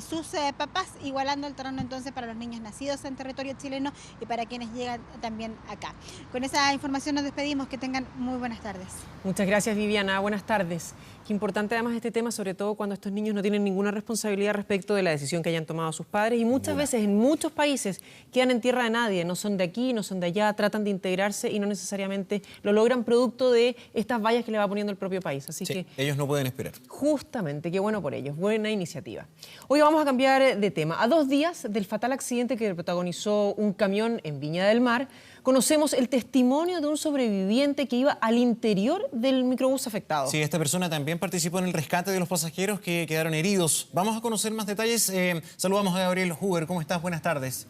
sus papás, igualando el terreno entonces para los niños nacidos en territorio chileno y para quienes llegan también acá. Con esa información nos despedimos, que tengan muy buenas tardes. Muchas gracias, Viviana, buenas tardes. Qué importante además este tema, sobre todo cuando estos niños no tienen ninguna responsabilidad respecto de la decisión que hayan tomado sus padres y muchas veces en muchos países quedan en tierra de nadie, no son de aquí, no son de allá, tratan de integrarse y no necesariamente lo logran producto de estas vallas que le va poniendo el propio país. Así que ellos no pueden esperar. Justamente, qué bueno por ellos, buena iniciativa. Hoy vamos a cambiar de tema. A 2 días del fatal accidente que protagonizó un camión en Viña del Mar, conocemos el testimonio de un sobreviviente que iba al interior del microbús afectado. Sí, esta persona también participó en el rescate de los pasajeros que quedaron heridos. Vamos a conocer más detalles. Saludamos a Gabriel Huber. ¿Cómo estás? Buenas tardes.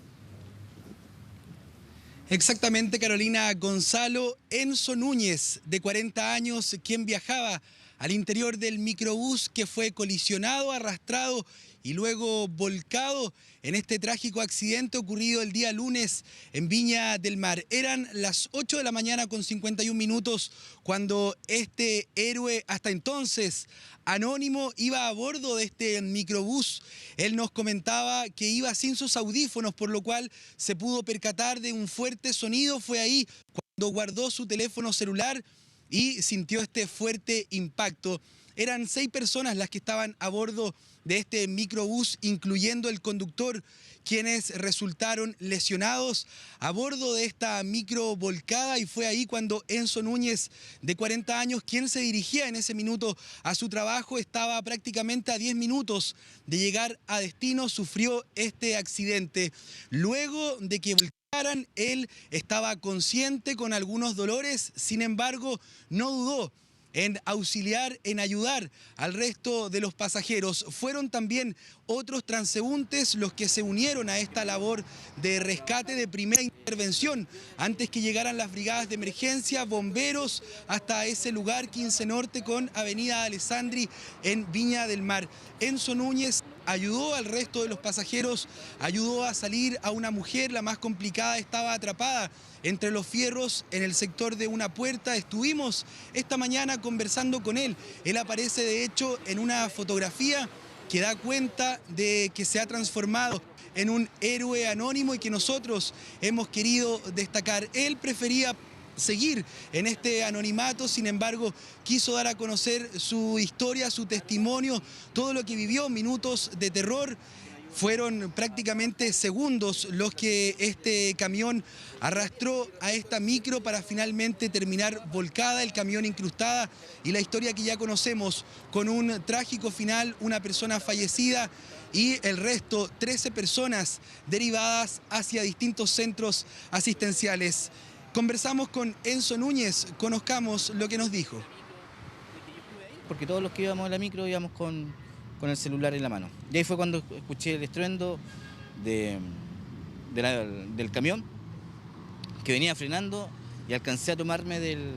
Exactamente, Carolina. Gonzalo Enzo Núñez, de 40 años, quien viajaba al interior del microbús que fue colisionado, arrastrado y luego volcado en este trágico accidente ocurrido el día lunes en Viña del Mar. Eran las 8 de la mañana con 51 minutos cuando este héroe, hasta entonces anónimo, iba a bordo de este microbús. Él nos comentaba que iba sin sus audífonos, por lo cual se pudo percatar de un fuerte sonido. Fue ahí cuando guardó su teléfono celular y sintió este fuerte impacto. Eran 6 personas las que estaban a bordo de este microbús, incluyendo el conductor, quienes resultaron lesionados a bordo de esta micro volcada, y fue ahí cuando Enzo Núñez, de 40 años, quien se dirigía en ese minuto a su trabajo, estaba prácticamente a 10 minutos de llegar a destino, sufrió este accidente. Luego de que volcaran, él estaba consciente con algunos dolores, sin embargo, no dudó en auxiliar, en ayudar al resto de los pasajeros. Fueron también otros transeúntes los que se unieron a esta labor de rescate, de primera intervención, antes que llegaran las brigadas de emergencia, bomberos, hasta ese lugar 15 Norte con Avenida Alessandri en Viña del Mar. Enzo Núñez ayudó al resto de los pasajeros, ayudó a salir a una mujer, la más complicada, estaba atrapada entre los fierros en el sector de una puerta. Estuvimos esta mañana conversando con él. Él aparece de hecho en una fotografía que da cuenta de que se ha transformado en un héroe anónimo y que nosotros hemos querido destacar. Él prefería seguir en este anonimato, sin embargo, quiso dar a conocer su historia, su testimonio, todo lo que vivió, minutos de terror. Fueron prácticamente segundos los que este camión arrastró a esta micro para finalmente terminar volcada, el camión incrustada, y la historia que ya conocemos, con un trágico final, una persona fallecida y el resto, 13 personas derivadas hacia distintos centros asistenciales. Conversamos con Enzo Núñez, conozcamos lo que nos dijo. Porque todos los que íbamos en la micro íbamos con el celular en la mano. Y ahí fue cuando escuché el estruendo del camión, que venía frenando, y alcancé a tomarme del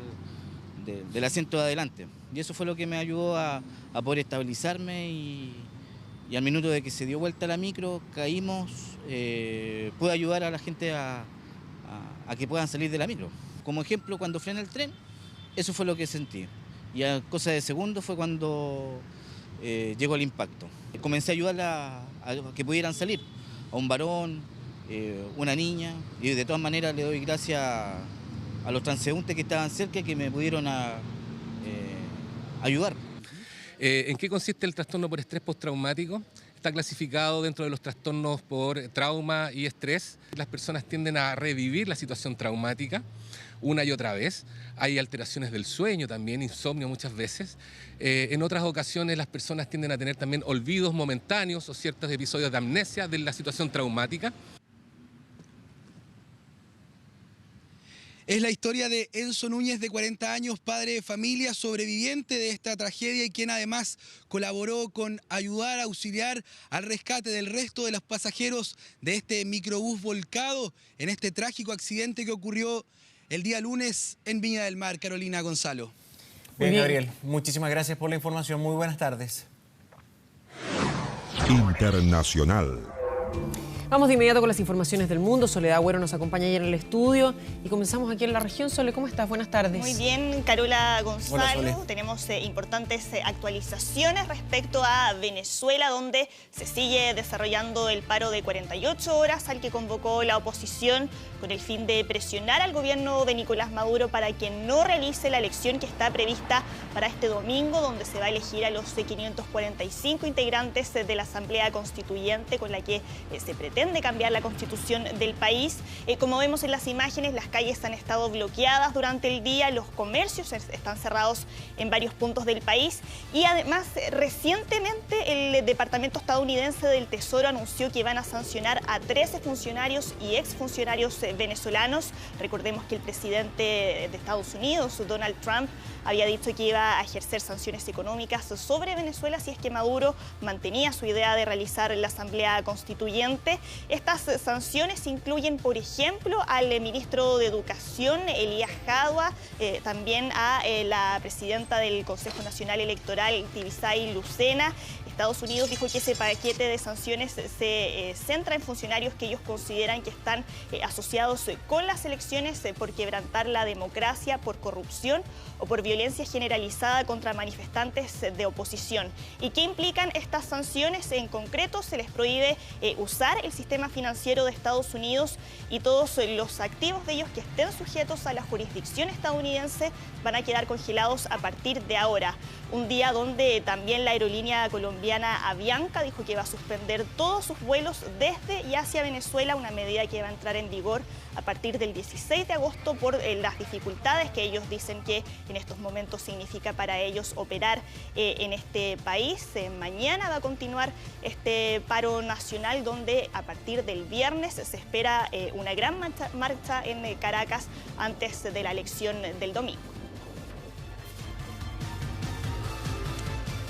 asiento de adelante. Y eso fue lo que me ayudó a poder estabilizarme, y al minuto de que se dio vuelta la micro, caímos, pude ayudar a la gente a que puedan salir de la micro. Como ejemplo, cuando frena el tren, eso fue lo que sentí. Y a cosa de segundos fue cuando llegó el impacto. Comencé a ayudar a que pudieran salir, a un varón, una niña, y de todas maneras le doy gracias a los transeúntes que estaban cerca, que me pudieron ayudar. ¿En qué consiste el trastorno por estrés postraumático? Está clasificado dentro de los trastornos por trauma y estrés. Las personas tienden a revivir la situación traumática una y otra vez. Hay alteraciones del sueño también, insomnio muchas veces. En otras ocasiones las personas tienden a tener también olvidos momentáneos o ciertos episodios de amnesia de la situación traumática. Es la historia de Enzo Núñez, de 40 años, padre de familia, sobreviviente de esta tragedia, y quien además colaboró con ayudar, auxiliar al rescate del resto de los pasajeros de este microbús volcado en este trágico accidente que ocurrió el día lunes en Viña del Mar. Carolina, Gonzalo. Bien, Gabriel, muchísimas gracias por la información. Muy buenas tardes. Internacional. Vamos de inmediato con las informaciones del mundo. Soledad Agüero nos acompaña ayer en el estudio y comenzamos aquí en la región. Sole, ¿cómo estás? Buenas tardes. Muy bien, Carola Gonzalo. Hola, tenemos importantes actualizaciones respecto a Venezuela, donde se sigue desarrollando el paro de 48 horas al que convocó la oposición con el fin de presionar al gobierno de Nicolás Maduro para que no realice la elección que está prevista para este domingo, donde se va a elegir a los 545 integrantes de la Asamblea Constituyente con la que se pretende cambiar la constitución del país. Como vemos en las imágenes, las calles han estado bloqueadas durante el día, los comercios están cerrados en varios puntos del país y además recientemente el Departamento Estadounidense del Tesoro anunció que van a sancionar a 13 funcionarios y exfuncionarios venezolanos. Recordemos que el presidente de Estados Unidos, Donald Trump, había dicho que iba a ejercer sanciones económicas sobre Venezuela si es que Maduro mantenía su idea de realizar la Asamblea Constituyente. Estas sanciones incluyen, por ejemplo, al ministro de Educación, Elías Jadua, también a la presidenta del Consejo Nacional Electoral, Tibisay Lucena. Estados Unidos dijo que ese paquete de sanciones se centra en funcionarios que ellos consideran que están asociados con las elecciones por quebrantar la democracia, por corrupción o por violencia generalizada contra manifestantes de oposición. ¿Y qué implican estas sanciones? En concreto, se les prohíbe usar el sistema financiero de Estados Unidos y todos los activos de ellos que estén sujetos a la jurisdicción estadounidense van a quedar congelados a partir de ahora. Un día donde también la aerolínea colombiana Avianca dijo que va a suspender todos sus vuelos desde y hacia Venezuela, una medida que va a entrar en vigor a partir del 16 de agosto por las dificultades que ellos dicen que en estos momentos significa para ellos operar en este país. Mañana va a continuar este paro nacional donde a partir del viernes se espera una gran marcha en Caracas antes de la elección del domingo.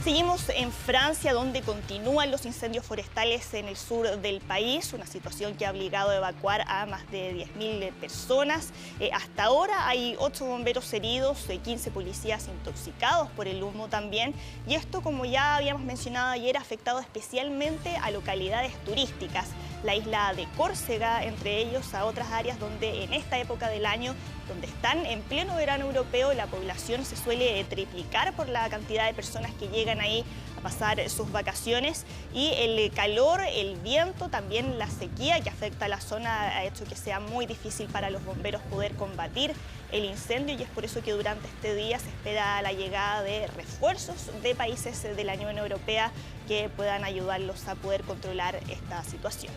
Seguimos en Francia, donde continúan los incendios forestales en el sur del país, una situación que ha obligado a evacuar a más de 10.000 personas. Hasta ahora hay 8 bomberos heridos, 15 policías intoxicados por el humo también, y esto, como ya habíamos mencionado ayer, ha afectado especialmente a localidades turísticas, la isla de Córcega, entre ellos, a otras áreas donde en esta época del año, donde están en pleno verano europeo, la población se suele triplicar por la cantidad de personas que llegan ahí a pasar sus vacaciones, y el calor, el viento, también la sequía que afecta a la zona ha hecho que sea muy difícil para los bomberos poder combatir el incendio, y es por eso que durante este día se espera la llegada de refuerzos de países de la Unión Europea que puedan ayudarlos a poder controlar esta situación.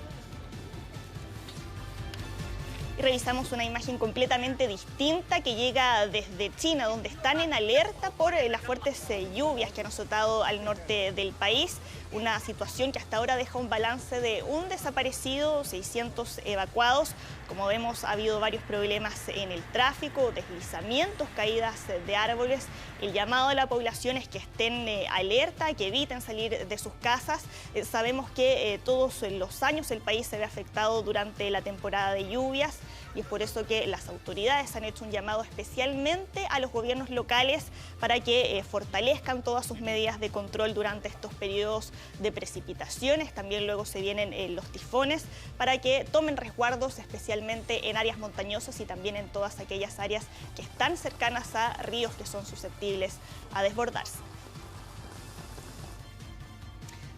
Y revisamos una imagen completamente distinta que llega desde China, donde están en alerta por las fuertes lluvias que han azotado al norte del país. Una situación que hasta ahora deja un balance de un desaparecido, 600 evacuados. Como vemos, ha habido varios problemas en el tráfico, deslizamientos, caídas de árboles. El llamado a la población es que estén alerta, que eviten salir de sus casas. Sabemos que todos los años el país se ve afectado durante la temporada de lluvias, y es por eso que las autoridades han hecho un llamado especialmente a los gobiernos locales para que fortalezcan todas sus medidas de control durante estos periodos de precipitaciones. También luego se vienen los tifones, para que tomen resguardos especialmente en áreas montañosas y también en todas aquellas áreas que están cercanas a ríos que son susceptibles a desbordarse.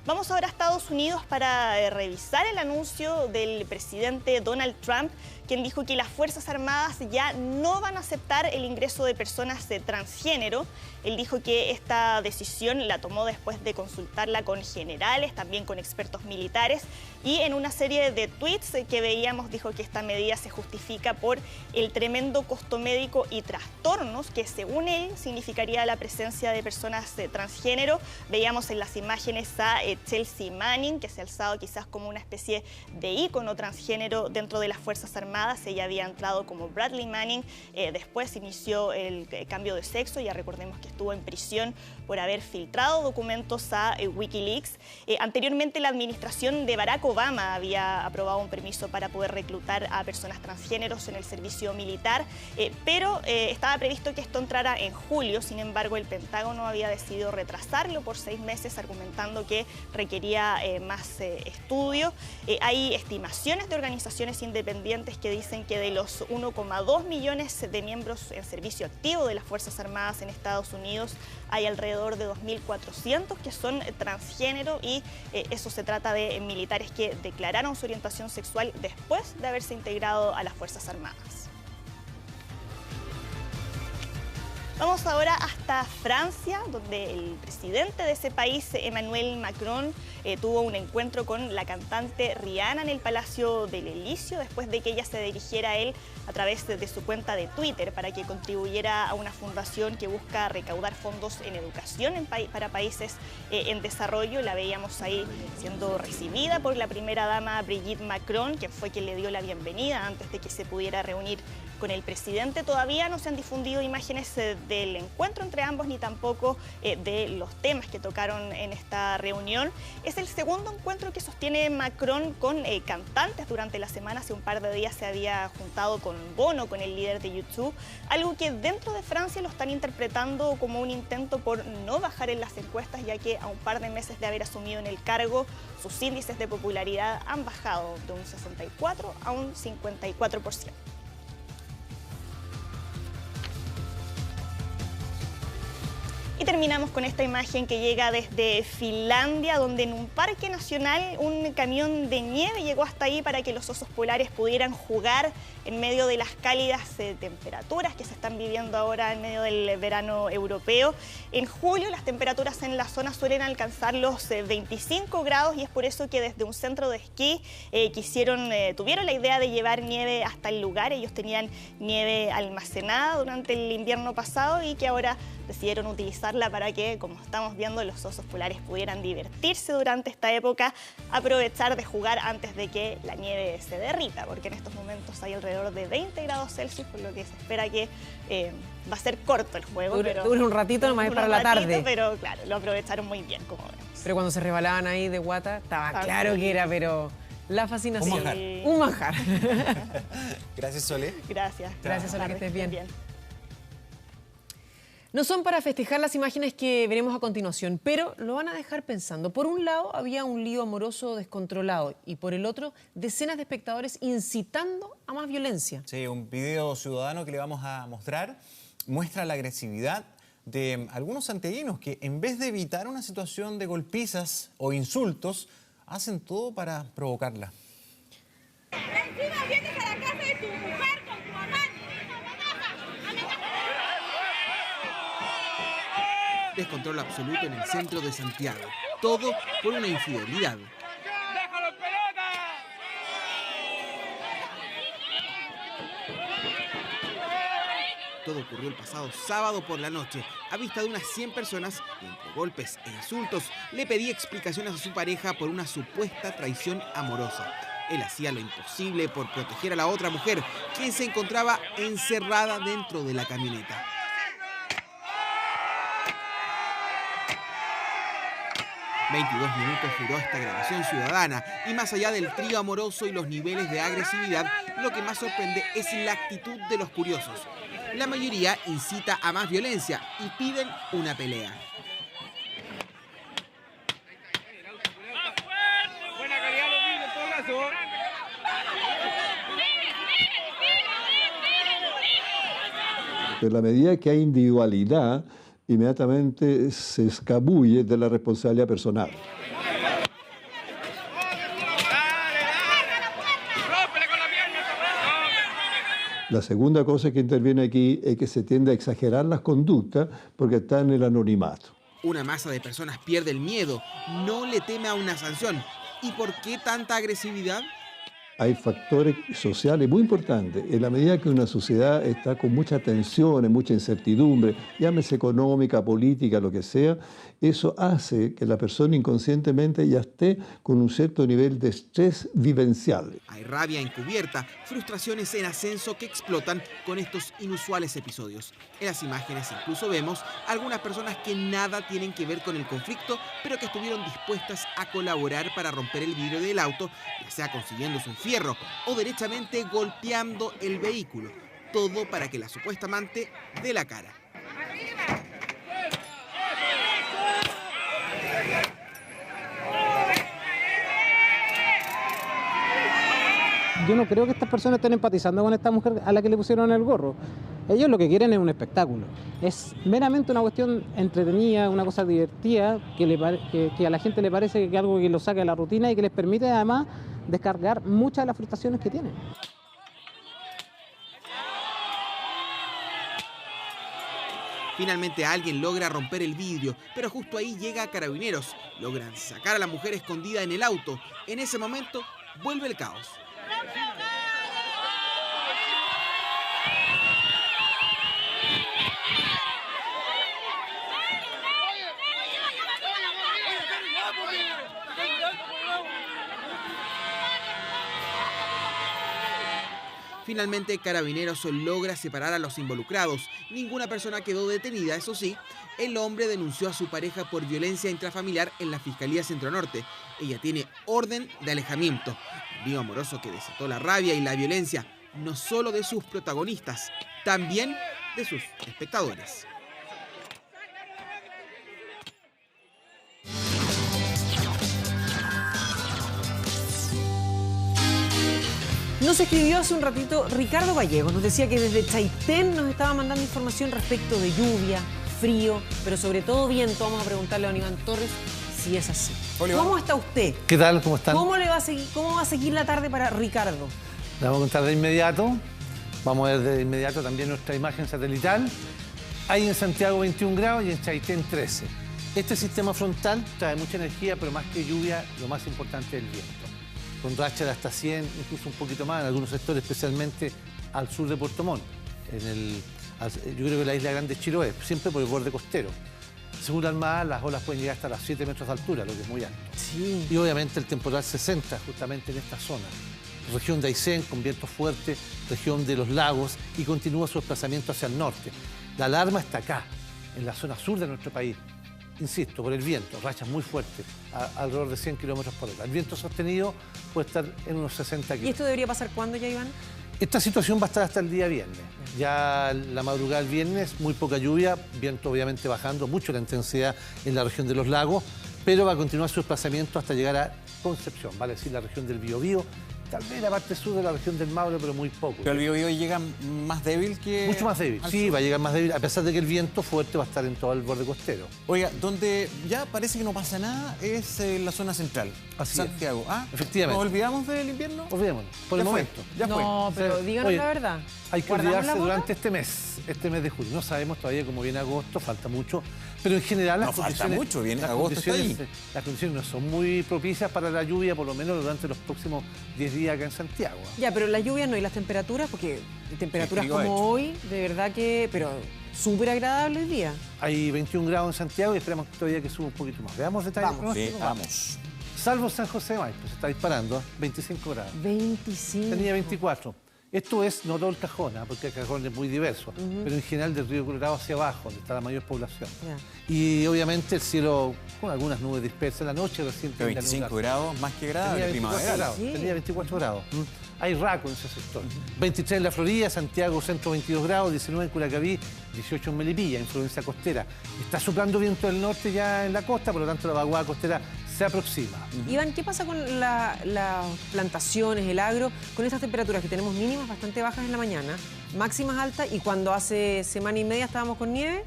Vamos ahora a Estados Unidos para revisar el anuncio del presidente Donald Trump, quien dijo que las Fuerzas Armadas ya no van a aceptar el ingreso de personas de transgénero. Él dijo que esta decisión la tomó después de consultarla con generales, también con expertos militares, y en una serie de tweets que veíamos dijo que esta medida se justifica por el tremendo costo médico y trastornos que, según él, significaría la presencia de personas de transgénero. Veíamos en las imágenes a Chelsea Manning, que se ha alzado quizás como una especie de ícono transgénero dentro de las Fuerzas Armadas. Ella había entrado como Bradley Manning, después inició el cambio de sexo, ya recordemos que estuvo en prisión por haber filtrado documentos a Wikileaks. Anteriormente la administración de Barack Obama había aprobado un permiso para poder reclutar a personas transgéneros en el servicio militar, pero estaba previsto que esto entrara en julio. Sin embargo, el Pentágono había decidido retrasarlo por 6 meses, argumentando que requería más estudio. Hay estimaciones de organizaciones independientes que dicen que de los 1,2 millones de miembros en servicio activo de las Fuerzas Armadas en Estados Unidos, hay alrededor de 2.400 que son transgénero, y eso se trata de militares que declararon su orientación sexual después de haberse integrado a las Fuerzas Armadas. Vamos ahora hasta Francia, donde el presidente de ese país, Emmanuel Macron, tuvo un encuentro con la cantante Rihanna en el Palacio del Elíseo, después de que ella se dirigiera a él a través de su cuenta de Twitter para que contribuyera a una fundación que busca recaudar fondos en educación para países en desarrollo. La veíamos ahí siendo recibida por la primera dama Brigitte Macron, que fue quien le dio la bienvenida antes de que se pudiera reunir con el presidente. Todavía no se han difundido imágenes del encuentro entre ambos, ni tampoco de los temas que tocaron en esta reunión. Es el segundo encuentro que sostiene Macron con cantantes durante la semana. Hace un par de días se había juntado con Bono, con el líder de YouTube, algo que dentro de Francia lo están interpretando como un intento por no bajar en las encuestas, ya que a un par de meses de haber asumido en el cargo, sus índices de popularidad han bajado de un 64 a un 54%. Y terminamos con esta imagen que llega desde Finlandia, donde en un parque nacional un camión de nieve llegó hasta ahí para que los osos polares pudieran jugar en medio de las cálidas temperaturas que se están viviendo ahora en medio del verano europeo. En julio las temperaturas en la zona suelen alcanzar los 25 grados, y es por eso que desde un centro de esquí tuvieron la idea de llevar nieve hasta el lugar. Ellos tenían nieve almacenada durante el invierno pasado y que ahora decidieron utilizarla para que, como estamos viendo, los osos polares pudieran divertirse durante esta época, aprovechar de jugar antes de que la nieve se derrita, porque en estos momentos hay alrededor de 20 grados Celsius, por lo que se espera que va a ser corto el juego. Dura un ratito nomás para la tarde. Pero claro, lo aprovecharon muy bien, como vemos. Pero cuando se resbalaban ahí de guata, estaba claro que era, pero la fascinación. Un manjar. Gracias, Sole. Gracias. Gracias, Sole, que estés bien. No son para festejar las imágenes que veremos a continuación, pero lo van a dejar pensando. Por un lado, había un lío amoroso descontrolado, y por el otro, decenas de espectadores incitando a más violencia. Sí, un video ciudadano que le vamos a mostrar muestra la agresividad de algunos santiaguinos que, en vez de evitar una situación de golpizas o insultos, hacen todo para provocarla. Encima vienes a la casa de tu mujer con tu mamá. Descontrol absoluto en el centro de Santiago. Todo por una infidelidad. ¡Déjalo, pelota! Todo ocurrió el pasado sábado por la noche, a vista de unas 100 personas, y entre golpes e insultos le pedía explicaciones a su pareja por una supuesta traición amorosa. Él hacía lo imposible por proteger a la otra mujer, quien se encontraba encerrada dentro de la camioneta. ...22 minutos duró esta grabación ciudadana, y más allá del trío amoroso y los niveles de agresividad, lo que más sorprende es la actitud de los curiosos. La mayoría incita a más violencia y piden una pelea. Buena calidad los vídeos, en todo caso. En la medida que hay individualidad, inmediatamente se escabulle de la responsabilidad personal. La segunda cosa que interviene aquí es que se tiende a exagerar las conductas porque está en el anonimato. Una masa de personas pierde el miedo, no le teme a una sanción. ¿Y por qué tanta agresividad? hay factores sociales muy importantes. En la medida que una sociedad está con mucha tensión, mucha incertidumbre, llámese económica, política, lo que sea, eso hace que la persona inconscientemente ya esté con un cierto nivel de estrés vivencial. Hay rabia encubierta, frustraciones en ascenso que explotan con estos inusuales episodios. En las imágenes incluso vemos algunas personas que nada tienen que ver con el conflicto, pero que estuvieron dispuestas a colaborar para romper el vidrio del auto, ya sea consiguiéndose un fierro o derechamente golpeando el vehículo. Todo para que la supuesta amante dé la cara. Yo no creo que estas personas estén empatizando con esta mujer a la que le pusieron el gorro. Ellos lo que quieren es un espectáculo. Es meramente una cuestión entretenida, una cosa divertida, que a la gente le parece que algo que lo saca de la rutina y que les permite además descargar muchas de las frustraciones que tienen. Finalmente alguien logra romper el vidrio, pero justo ahí llega Carabineros. Logran sacar a la mujer escondida en el auto. En ese momento vuelve el caos. Finalmente, Carabineros logra separar a los involucrados. Ninguna persona quedó detenida, eso sí. El hombre denunció a su pareja por violencia intrafamiliar en la Fiscalía Centro Norte. Ella tiene orden de alejamiento. Un lío amoroso que desató la rabia y la violencia, no solo de sus protagonistas, también de sus espectadores. Nos escribió hace un ratito Ricardo Gallegos, nos decía que desde Chaitén nos estaba mandando información respecto de lluvia, frío, pero sobre todo viento. Vamos a preguntarle a don Iván Torres si es así. Hola, ¿Cómo está usted? ¿Qué tal? ¿Cómo están? ¿Cómo va a seguir la tarde para Ricardo? Le vamos a contar de inmediato. Vamos a ver de inmediato también nuestra imagen satelital. Hay en Santiago 21 grados y en Chaitén 13. Este sistema frontal trae mucha energía, pero más que lluvia, lo más importante es el viento. Con rachas de hasta 100, incluso un poquito más, en algunos sectores, especialmente al sur de Puerto Montt. Yo creo que la isla grande es Chiloé, siempre por el borde costero. Según Armada, las olas pueden llegar hasta las 7 metros de altura, lo que es muy alto. Sí. Y obviamente el temporal se centra justamente en esta zona. Región de Aysén, con vientos fuertes, región de los lagos, y continúa su desplazamiento hacia el norte. La alarma está acá, en la zona sur de nuestro país. Insisto, por el viento, rachas muy fuertes, alrededor de 100 kilómetros por hora. El viento sostenido puede estar en unos 60 kilómetros. ¿Y esto debería pasar cuándo ya, Iván? Esta situación va a estar hasta el día viernes. Ya la madrugada del viernes, muy poca lluvia, viento obviamente bajando, mucho la intensidad en la región de los lagos, pero va a continuar su desplazamiento hasta llegar a Concepción, vale decir, la región del Biobío, tal vez la parte sur de la región del Maule, pero muy poco. ¿Pero el Biobío llega más débil que...? Mucho más débil, sí, va a llegar más débil, a pesar de que el viento fuerte va a estar en todo el borde costero. Oiga, donde ya parece que no pasa nada es la zona central, Así Santiago. es. ¿Ah? Efectivamente. ¿Nos olvidamos del invierno? Olvidémonos, por el momento. Ya fue. No, pero díganos Oye, la verdad. Hay que ¿Guardamos olvidarse la durante este mes de julio. No sabemos todavía cómo viene agosto, falta mucho, pero en general las condiciones... falta mucho, viene las agosto, está ahí. Las condiciones no son muy propicias para la lluvia, por lo menos durante los próximos 10 días acá en Santiago. Ya, pero las lluvias no, y las temperaturas, porque temperaturas frío ha como hecho. hoy, de verdad que, pero súper agradable el día. Hay 21 grados en Santiago y esperamos todavía que suba un poquito más. Veamos detalles. Vamos. Vamos. Salvo San José de Maipo, se está disparando, 25 grados. 25. Tenía 24. Esto es no todo el Cajón, porque el Cajón es muy diverso, pero en general del río Colorado hacia abajo, donde está la mayor población. Ya. Y obviamente el cielo con algunas nubes dispersas. La noche recién Pero 25 grados, más que agradable, primavera. Tenía 24 grados. Hay raco en ese sector. 23 en la Florida, Santiago Centro 22 grados, 19 en Curacaví, 18 en Melipilla, influencia costera. Está soplando viento del norte ya en la costa, por lo tanto la vaguada costera se aproxima. Iván, ¿qué pasa con las plantaciones, el agro, con estas temperaturas que tenemos mínimas bastante bajas en la mañana, máximas altas, y cuando hace semana y media estábamos con nieve?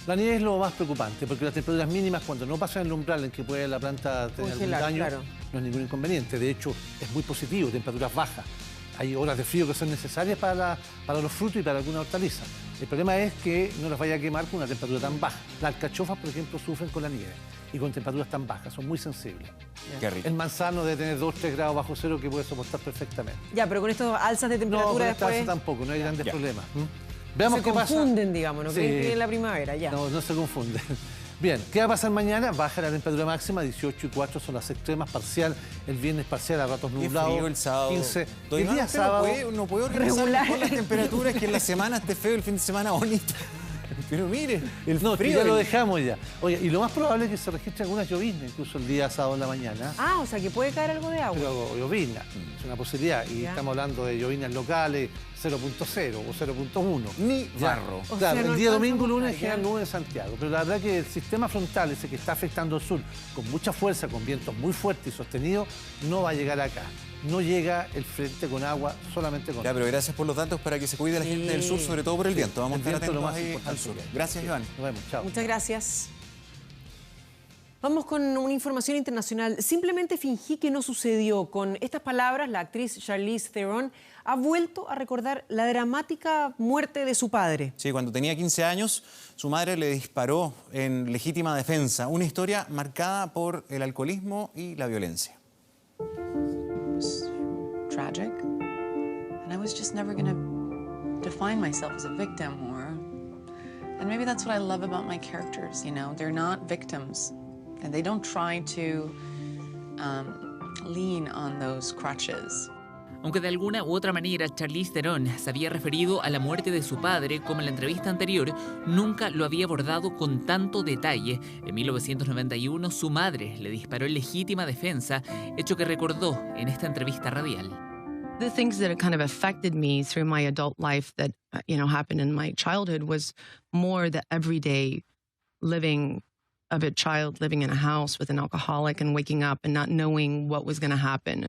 La nieve es lo más preocupante, porque las temperaturas mínimas, cuando no pasan el umbral en que puede la planta tener algún daño, claro, no es ningún inconveniente. De hecho, es muy positivo, temperaturas bajas. Hay horas de frío que son necesarias para los frutos y para alguna hortaliza. El problema es que no las vaya a quemar con una temperatura tan baja. Las alcachofas, por ejemplo, sufren con la nieve. y con temperaturas tan bajas, son muy sensibles. Qué rico. El manzano debe tener 2 o 3 grados bajo cero que puede soportar perfectamente. Ya, pero con estas alzas de temperatura No, con después... esta tampoco, no hay grandes problemas. Veamos qué pasa. Se confunden, digamos, ¿no? Sí. Creen que viene la primavera, ya. No, no se confunden. Bien, ¿qué va a pasar mañana? Baja la temperatura máxima, 18 y 4 son las extremas, parcial, el viernes parcial, a ratos nublado. Qué frío el sábado. 15. El día sábado no puede organizar mejor las temperaturas, que en la semana esté feo, el fin de semana bonito. Pero mire, el frío... ya lo dejamos ya. Oye, y lo más probable es que se registren algunas lloviznas, incluso el día sábado en la mañana. Ah, o sea que puede caer algo de agua. Pero llovizna, es una posibilidad. Y Ya. estamos hablando de lloviznas locales 0.0 o 0.1. Ni barro. O Claro, sea, no el día alcanza domingo, a lunes, mostrar, generan ya. nubes en Santiago. Pero la verdad que el sistema frontal, ese que está afectando al sur, con mucha fuerza, con vientos muy fuertes y sostenidos, no va a llegar acá. No llega el frente con agua, solamente con Ya, pero gracias por los datos para que se cuide la gente del sur, sobre todo por el viento. Vamos a estar viento es lo atentos más ahí importante al sur. que hay. Gracias, Iván. Nos vemos, chao. Muchas gracias. Vamos con una información internacional. Simplemente fingí que no sucedió. Con estas palabras, la actriz Charlize Theron ha vuelto a recordar la dramática muerte de su padre. Sí, cuando tenía 15 años, su madre le disparó en legítima defensa. Una historia marcada por el alcoholismo y la violencia. Tragic, and I was just never going to define myself as a victim, and maybe that's what I love about my characters. You know, they're not victims, and they don't try to lean on those crutches. Aunque de alguna u otra manera Charlize Theron se había referido a la muerte de su padre como en la entrevista anterior, nunca lo había abordado con tanto detalle. En 1991 su madre le disparó en legítima defensa, hecho que recordó en esta entrevista radial. The things that kind of affected me through my adult life that, happened in my childhood was more the everyday living of a child living in a house with an alcoholic and waking up and not knowing what was going to happen.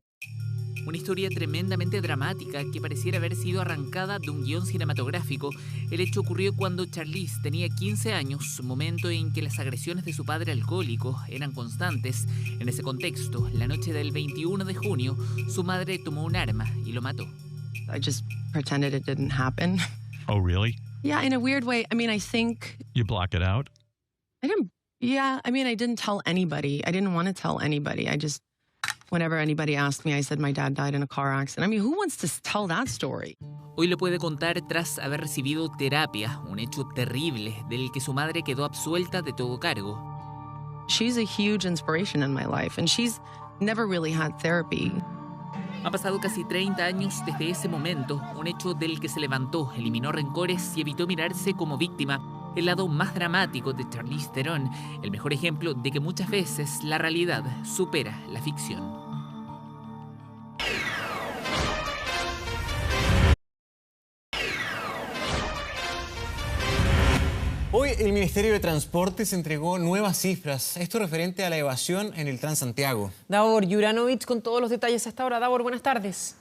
Una historia tremendamente dramática que pareciera haber sido arrancada de un guión cinematográfico. El hecho ocurrió cuando Charlize tenía 15 años, momento en que las agresiones de su padre alcohólico eran constantes. En ese contexto, la noche del 21 de junio, su madre tomó un arma y lo mató. I just pretended it didn't happen. Oh, really? Yeah, in a weird way. I mean, I think You block it out? I didn't tell anybody. I didn't want to tell anybody. Whenever anybody asked me, I said my dad died in a car accident. I mean, who wants to tell that story? Hoy lo puede contar tras haber recibido terapia, un hecho terrible del que su madre quedó absuelta de todo cargo. She's a huge inspiration in my life, and she's never really had therapy. Han pasado casi 30 años desde ese momento, un hecho del que se levantó, eliminó rencores y evitó mirarse como víctima. El lado más dramático de Charlize Theron, el mejor ejemplo de que muchas veces la realidad supera la ficción. Hoy el Ministerio de Transportes entregó nuevas cifras. Esto referente a la evasión en el Transantiago. Davor Juranovic con todos los detalles hasta ahora. Davor, buenas tardes.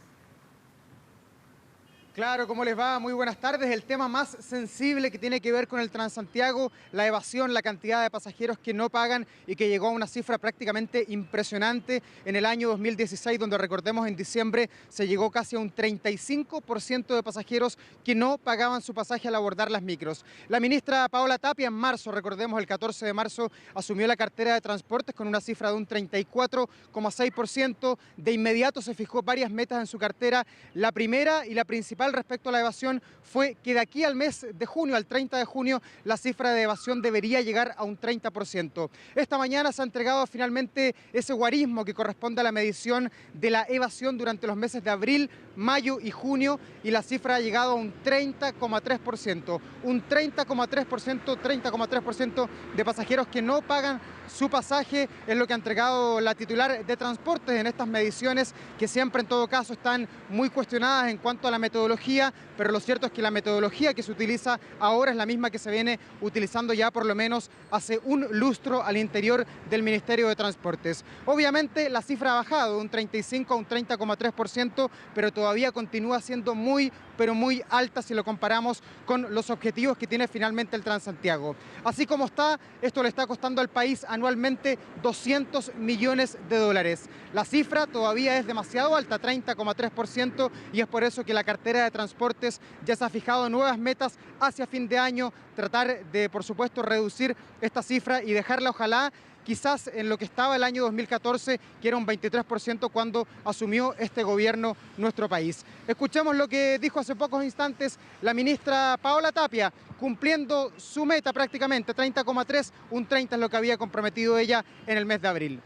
Claro, ¿cómo les va? Muy buenas tardes. El tema más sensible que tiene que ver con el Transantiago, la evasión, la cantidad de pasajeros que no pagan y que llegó a una cifra prácticamente impresionante en el año 2016, donde recordemos en diciembre se llegó casi a un 35% de pasajeros que no pagaban su pasaje al abordar las micros. La ministra Paola Tapia en marzo, recordemos el 14 de marzo, asumió la cartera de transportes con una cifra de un 34,6%. De inmediato se fijó varias metas en su cartera. La primera y la principal respecto a la evasión fue que de aquí al mes de junio, al 30 de junio, la cifra de evasión debería llegar a un 30%. Esta mañana se ha entregado finalmente ese guarismo que corresponde a la medición de la evasión durante los meses de abril, mayo y junio, y la cifra ha llegado a un 30,3%. Un 30,3% de pasajeros que no pagan su pasaje es lo que ha entregado la titular de Transportes en estas mediciones, que siempre en todo caso están muy cuestionadas en cuanto a la metodología, pero lo cierto es que la metodología que se utiliza ahora es la misma que se viene utilizando ya por lo menos hace un lustro al interior del Ministerio de Transportes. Obviamente la cifra ha bajado de un 35 a un 30,3%, pero todavía continúa siendo muy, pero muy alta si lo comparamos con los objetivos que tiene finalmente el Transantiago. Así como está, esto le está costando al país anualmente 200 millones de dólares. La cifra todavía es demasiado alta, 30,3%, y es por eso que la cartera de transportes ya se ha fijado nuevas metas hacia fin de año, tratar de, por supuesto, reducir esta cifra y dejarla, ojalá, quizás en lo que estaba el año 2014, que era un 23% cuando asumió este gobierno nuestro país. Escuchemos lo que dijo hace pocos instantes la ministra Paola Tapia, cumpliendo su meta prácticamente, 30,3, un 30 es lo que había comprometido ella en el mes de abril.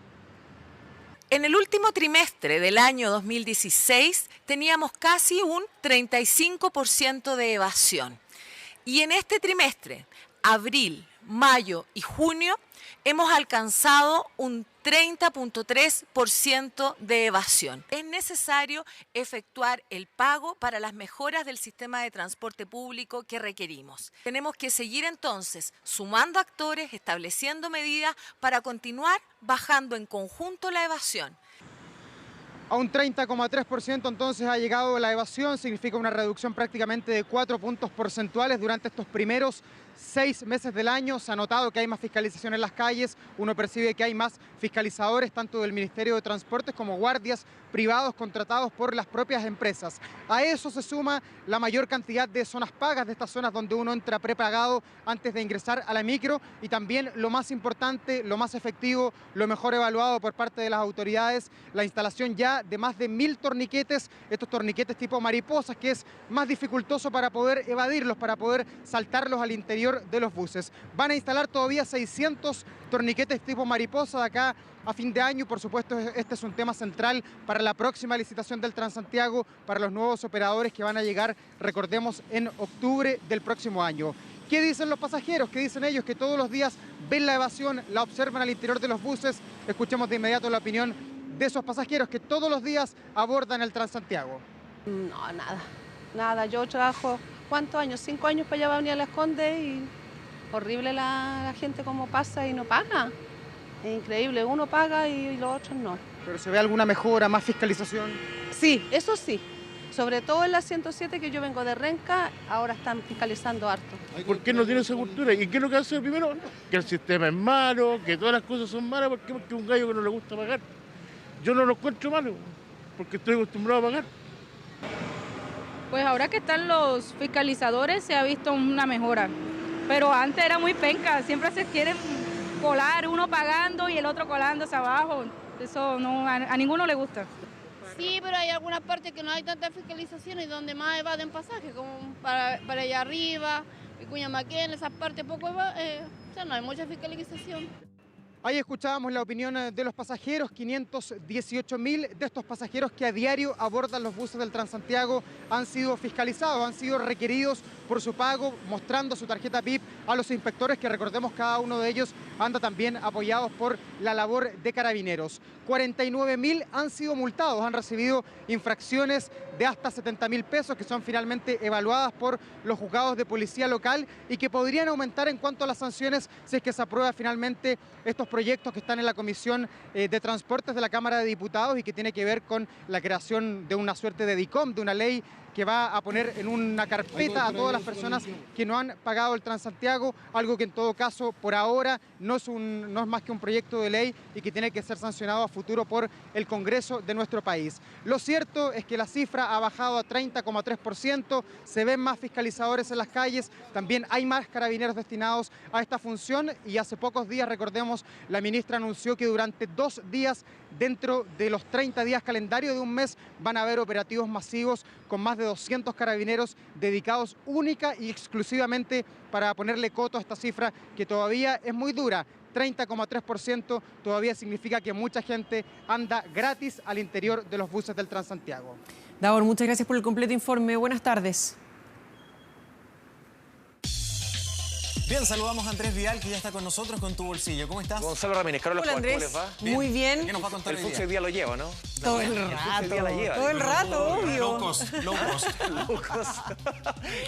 En el último trimestre del año 2016 teníamos casi un 35% de evasión. Y en este trimestre, abril, mayo y junio, hemos alcanzado un 30,3% de evasión. Es necesario efectuar el pago para las mejoras del sistema de transporte público que requerimos. Tenemos que seguir entonces sumando actores, estableciendo medidas para continuar bajando en conjunto la evasión. A un 30,3% entonces ha llegado la evasión, significa una reducción prácticamente de 4 puntos porcentuales durante estos primeros 6 meses del año. Se ha notado que hay más fiscalización en las calles, uno percibe que hay más fiscalizadores tanto del Ministerio de Transportes como guardias privados contratados por las propias empresas. A eso se suma la mayor cantidad de zonas pagas, de estas zonas donde uno entra prepagado antes de ingresar a la micro, y también lo más importante, lo más efectivo, lo mejor evaluado por parte de las autoridades, la instalación ya de más de 1000 torniquetes, estos torniquetes tipo mariposas, que es más dificultoso para poder evadirlos, para poder saltarlos al interior de los buses. Van a instalar todavía 600 torniquetes tipo mariposa de acá a fin de año. Por supuesto, este es un tema central para la próxima licitación del Transantiago, para los nuevos operadores que van a llegar, recordemos, en octubre del próximo año. ¿Qué dicen los pasajeros? ¿Qué dicen ellos que todos los días ven la evasión, la observan al interior de los buses? Escuchemos de inmediato la opinión de esos pasajeros que todos los días abordan el Transantiago. No, nada. Yo trabajo, ¿cuántos años? 5 años para allá va a venir a Las Condes y horrible la gente como pasa y no paga. Es increíble, uno paga y los otros no. ¿Pero se ve alguna mejora, más fiscalización? Sí, eso sí. Sobre todo en la 107, que yo vengo de Renca, ahora están fiscalizando harto. ¿Por qué no tiene esa cultura? ¿Y qué es lo que hace primero? Que el sistema es malo, que todas las cosas son malas. ¿Por qué? Porque un gallo que no le gusta pagar. Yo no lo encuentro malo, porque estoy acostumbrado a pagar. Pues ahora que están los fiscalizadores se ha visto una mejora, pero antes era muy penca, siempre se quieren colar, uno pagando y el otro colándose abajo, eso no, a ninguno le gusta. Sí, pero hay algunas partes que no hay tanta fiscalización y donde más evaden pasaje, como para allá arriba, Vicuña Maquén, esas partes poco o sea, no hay mucha fiscalización. Ahí escuchábamos la opinión de los pasajeros, 518.000 de estos pasajeros que a diario abordan los buses del Transantiago han sido fiscalizados, han sido requeridos por su pago, mostrando su tarjeta PIP a los inspectores, que recordemos cada uno de ellos anda también apoyados por la labor de carabineros. 49.000 han sido multados, han recibido infracciones de hasta 70.000 pesos que son finalmente evaluadas por los juzgados de policía local y que podrían aumentar en cuanto a las sanciones si es que se aprueba finalmente estos proyectos que están en la Comisión de Transportes de la Cámara de Diputados y que tiene que ver con la creación de una suerte de DICOM, de una ley que va a poner en una carpeta a todas las personas que no han pagado el Transantiago, algo que en todo caso por ahora no es más que un proyecto de ley y que tiene que ser sancionado a futuro por el Congreso de nuestro país. Lo cierto es que la cifra ha bajado a 30,3%, se ven más fiscalizadores en las calles, también hay más carabineros destinados a esta función y hace pocos días, recordemos, la ministra anunció que durante 2 días dentro de los 30 días calendario de un mes van a haber operativos masivos con más de 200 carabineros dedicados única y exclusivamente para ponerle coto a esta cifra que todavía es muy dura. 30,3% todavía significa que mucha gente anda gratis al interior de los buses del Transantiago. Davor, muchas gracias por el completo informe. Buenas tardes. Bien, saludamos a Andrés Vidal, que ya está con nosotros con Tu Bolsillo. ¿Cómo estás? Gonzalo Ramírez, Carlos, Hola, Andrés. ¿cómo les va? Bien. Muy bien. ¿Qué nos va a contar El hoy Fuxi hoy día lo lleva, ¿no? Todo el Fuxi hoy día la rato. lleva. Todo el rato, obvio. Low cost. Low cost.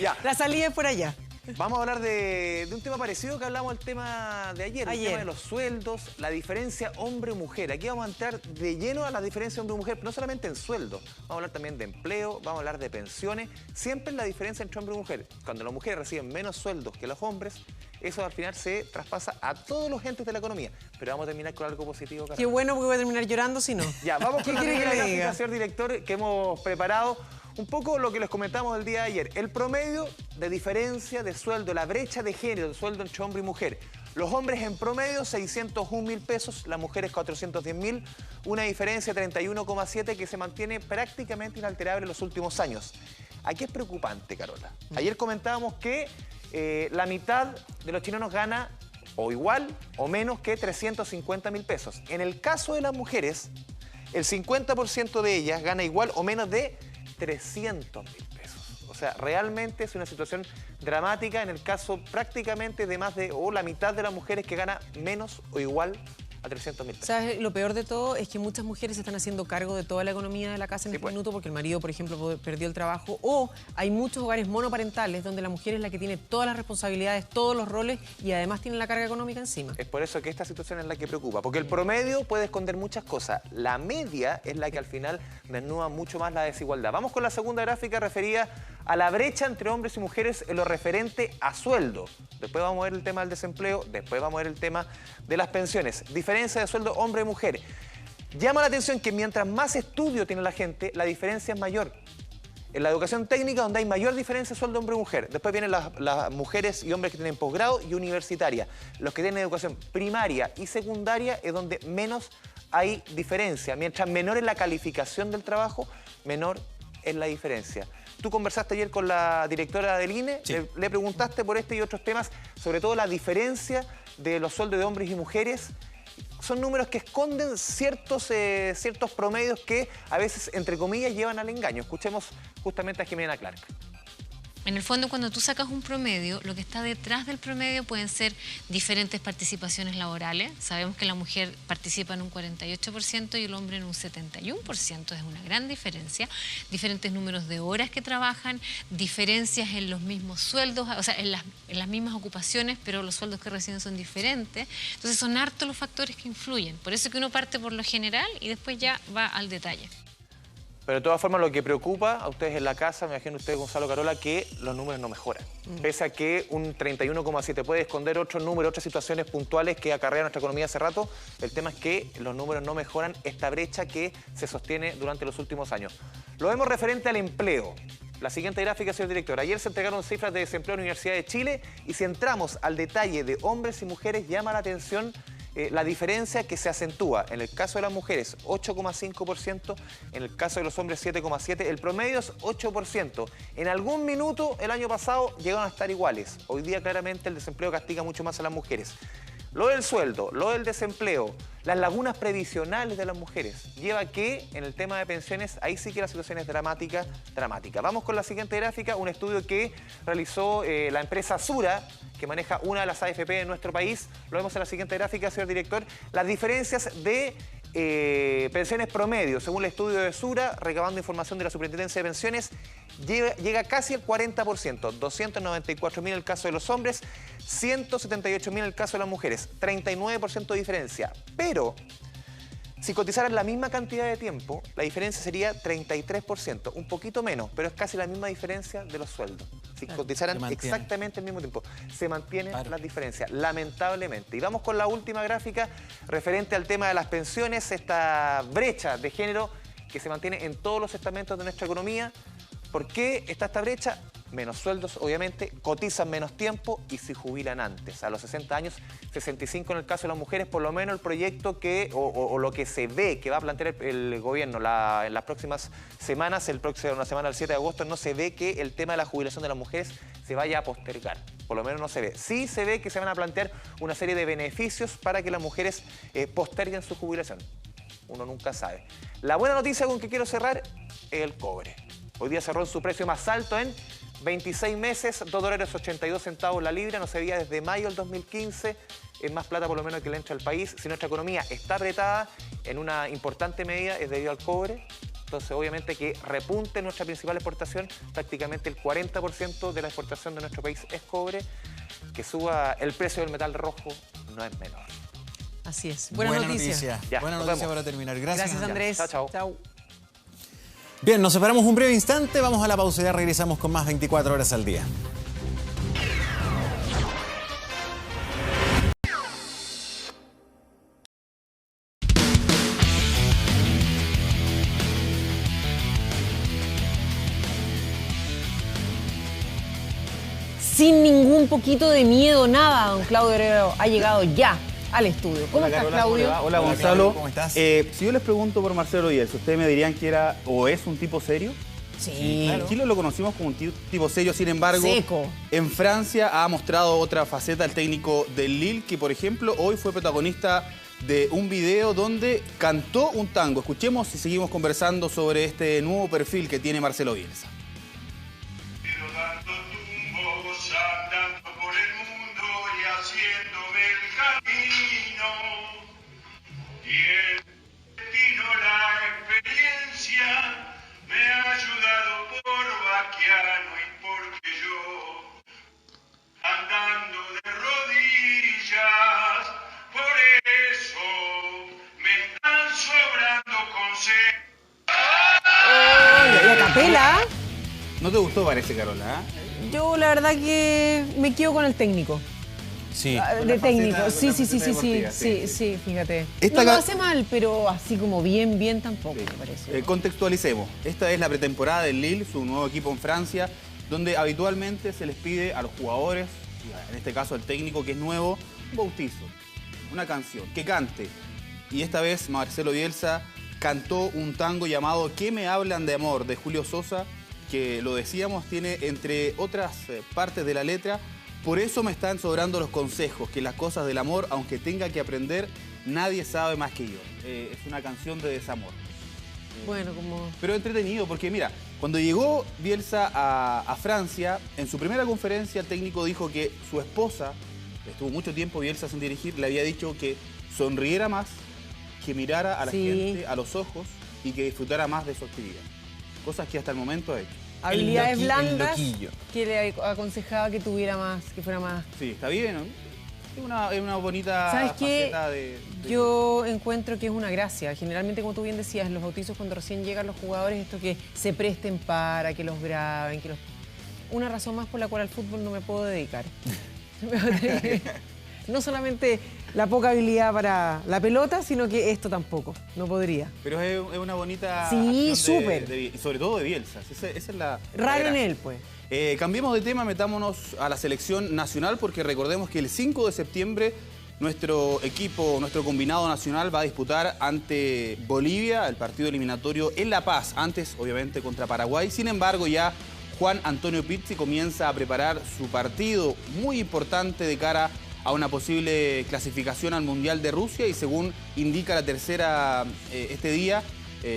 Ya. La salida es por allá. Vamos a hablar de un tema parecido que hablamos del tema de ayer, el tema de los sueldos, la diferencia hombre-mujer. Aquí vamos a entrar de lleno a la diferencia hombre-mujer, no solamente en sueldo, vamos a hablar también de empleo, vamos a hablar de pensiones, siempre la diferencia entre hombre y mujer. Cuando las mujeres reciben menos sueldos que los hombres, eso al final se traspasa a todos los entes de la economía. Pero vamos a terminar con algo positivo, Carlos. Qué bueno, porque voy a terminar llorando si no. Ya, vamos con la primera que le gráfica, diga? señor director, que hemos preparado. Un poco lo que les comentamos el día de ayer. El promedio de diferencia de sueldo, la brecha de género, de sueldo entre hombre y mujer. Los hombres en promedio 601.000 pesos, las mujeres 410.000, una diferencia de 31,7 que se mantiene prácticamente inalterable en los últimos años. Aquí es preocupante, Carola. Ayer comentábamos que la mitad de los chilenos gana o igual o menos que 350.000 pesos. En el caso de las mujeres, el 50% de ellas gana igual o menos de 300.000 pesos. O sea, realmente es una situación dramática en el caso prácticamente de más de la mitad de las mujeres que gana menos o igual a 300.000 pesos. ¿Sabes? Lo peor de todo es que muchas mujeres se están haciendo cargo de toda la economía de la casa en este minuto porque el marido, por ejemplo, perdió el trabajo, o hay muchos hogares monoparentales donde la mujer es la que tiene todas las responsabilidades, todos los roles y además tiene la carga económica encima. Es por eso que esta situación es la que preocupa, porque el promedio puede esconder muchas cosas. La media es la que al final desnuda mucho más la desigualdad. Vamos con la segunda gráfica referida a la brecha entre hombres y mujeres en lo referente a sueldo. Después vamos a ver el tema del desempleo, después vamos a ver el tema de las pensiones. Diferencia de sueldo hombre y mujer. Llama la atención que mientras más estudio tiene la gente, la diferencia es mayor. En la educación técnica, donde hay mayor diferencia de sueldo hombre y mujer. Después vienen las mujeres y hombres que tienen posgrado y universitaria. Los que tienen educación primaria y secundaria es donde menos hay diferencia. Mientras menor es la calificación del trabajo, menor es la diferencia. Tú conversaste ayer con la directora del INE, sí. Le preguntaste por este y otros temas, sobre todo la diferencia de los sueldos de hombres y mujeres. Son números que esconden ciertos promedios que a veces, entre comillas, llevan al engaño. Escuchemos justamente a Jimena Clark. En el fondo, cuando tú sacas un promedio, lo que está detrás del promedio pueden ser diferentes participaciones laborales. Sabemos que la mujer participa en un 48% y el hombre en un 71%, es una gran diferencia. Diferentes números de horas que trabajan, diferencias en los mismos sueldos, o sea, en las mismas ocupaciones, pero los sueldos que reciben son diferentes. Entonces son hartos los factores que influyen. Por eso que uno parte por lo general y después ya va al detalle. Pero de todas formas, lo que preocupa a ustedes en la casa, me imagino ustedes, Gonzalo, Carola, que los números no mejoran. Pese a que un 31,7 puede esconder otros números, otras situaciones puntuales que acarrea nuestra economía hace rato, el tema es que los números no mejoran esta brecha que se sostiene durante los últimos años. Lo vemos referente al empleo. La siguiente gráfica, señor director. Ayer se entregaron cifras de desempleo en la Universidad de Chile y si entramos al detalle de hombres y mujeres, llama la atención la diferencia que se acentúa. En el caso de las mujeres, 8,5%, en el caso de los hombres, 7,7%, el promedio es 8%. En algún minuto, el año pasado, llegaron a estar iguales. Hoy día, claramente, el desempleo castiga mucho más a las mujeres. Lo del sueldo, lo del desempleo, las lagunas previsionales de las mujeres, lleva a que, en el tema de pensiones, ahí sí que la situación es dramática. Vamos con la siguiente gráfica, un estudio que realizó la empresa Sura, que maneja una de las AFP en nuestro país. Lo vemos en la siguiente gráfica, señor director. Las diferencias de pensiones promedio, según el estudio de Sura, recabando información de la Superintendencia de Pensiones, llega casi al 40%, 294.000 en el caso de los hombres, 178.000 en el caso de las mujeres, 39% de diferencia. Pero si cotizaran la misma cantidad de tiempo, la diferencia sería 33%, un poquito menos, pero es casi la misma diferencia de los sueldos. Si cotizaran exactamente el mismo tiempo, se mantienen las diferencias, lamentablemente. Y vamos con la última gráfica referente al tema de las pensiones, esta brecha de género que se mantiene en todos los estamentos de nuestra economía. ¿Por qué está esta brecha? Menos sueldos, obviamente, cotizan menos tiempo y se jubilan antes. A los 60 años, 65 en el caso de las mujeres, por lo menos el proyecto que, o lo que se ve que va a plantear el gobierno en las próximas semanas, una semana del 7 de agosto, no se ve que el tema de la jubilación de las mujeres se vaya a postergar. Por lo menos no se ve. Sí se ve que se van a plantear una serie de beneficios para que las mujeres posterguen su jubilación. Uno nunca sabe. La buena noticia con que quiero cerrar es el cobre. Hoy día cerró en su precio más alto en 26 meses, $2.82 la libra, no se veía desde mayo del 2015, es más plata por lo menos que le entra al país. Si nuestra economía está apretada, en una importante medida es debido al cobre, entonces obviamente que repunte nuestra principal exportación, prácticamente el 40% de la exportación de nuestro país es cobre, que suba el precio del metal rojo no es menor. Así es, buena noticia. Buena noticia para terminar, gracias Andrés. Chao. Bien, nos separamos un breve instante, vamos a la pausa y ya regresamos con más 24 horas al día. sin ningún poquito de miedo, nada. Don Claudio Herrero ha llegado ya al estudio. ¿Cómo estás, Claudio? Hola, Gonzalo. ¿Cómo estás? Si yo les pregunto por Marcelo Bielsa, ¿ustedes me dirían que era o es un tipo serio? Sí. Claro. En Chile lo conocimos como un tipo serio, sin embargo, seco. En Francia ha mostrado otra faceta el técnico del Lille, que por ejemplo hoy fue protagonista de un video donde cantó un tango. Escuchemos y seguimos conversando sobre este nuevo perfil que tiene Marcelo Bielsa. Andando de rodillas, por eso me están sobrando consejos. ¿Y a capela? ¿No te gustó, parece, Carola? Yo la verdad que me quedo con el técnico. Sí. De técnico, sí, fíjate. No lo hace mal, pero así como bien tampoco, me parece. Contextualicemos. Esta es la pretemporada del Lille, su nuevo equipo en Francia, donde habitualmente se les pide a los jugadores, en este caso al técnico que es nuevo, un bautizo, una canción, que cante. Y esta vez Marcelo Bielsa cantó un tango llamado ¿Qué me hablan de amor?, de Julio Sosa, que lo decíamos, tiene entre otras partes de la letra: por eso me están sobrando los consejos, que las cosas del amor, aunque tenga que aprender, nadie sabe más que yo. Es una canción de desamor. Bueno, como... Pero entretenido, porque mira, cuando llegó Bielsa a Francia, en su primera conferencia el técnico dijo que su esposa, estuvo mucho tiempo Bielsa sin dirigir, le había dicho que sonriera más, que mirara a la gente a los ojos y que disfrutara más de su actividad. Cosas que hasta el momento ha hecho. Habilidades blandas que le aconsejaba que tuviera más, que fuera más... Sí, está bien, ¿no? Es una bonita faceta de... Yo encuentro que es una gracia. Generalmente, como tú bien decías, los bautizos cuando recién llegan los jugadores, esto que se presten para, que los graben, que los... Una razón más por la cual al fútbol no me puedo dedicar. No solamente la poca habilidad para la pelota, sino que esto tampoco, no podría. Pero es una bonita... Sí, súper. Y sobre todo de Bielsa. Esa es la... Raro en él, pues. Cambiemos de tema, metámonos a la selección nacional, porque recordemos que el 5 de septiembre nuestro equipo, nuestro combinado nacional va a disputar ante Bolivia el partido eliminatorio en La Paz, antes obviamente contra Paraguay. Sin embargo, ya Juan Antonio Pizzi comienza a preparar su partido muy importante de cara a una posible clasificación al Mundial de Rusia, y según indica la tercera este día,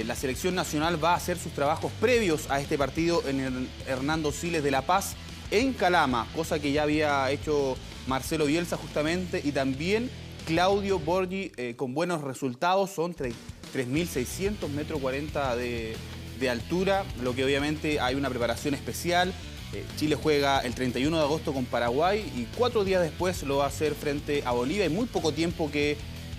la selección nacional va a hacer sus trabajos previos a este partido en el Hernando Siles de La Paz, en Calama, cosa que ya había hecho Marcelo Bielsa justamente, y también Claudio Borghi con buenos resultados. Son 3.600 metros 40 de altura, lo que obviamente hay una preparación especial. Chile juega el 31 de agosto con Paraguay y 4 días después lo va a hacer frente a Bolivia. Hay muy poco tiempo que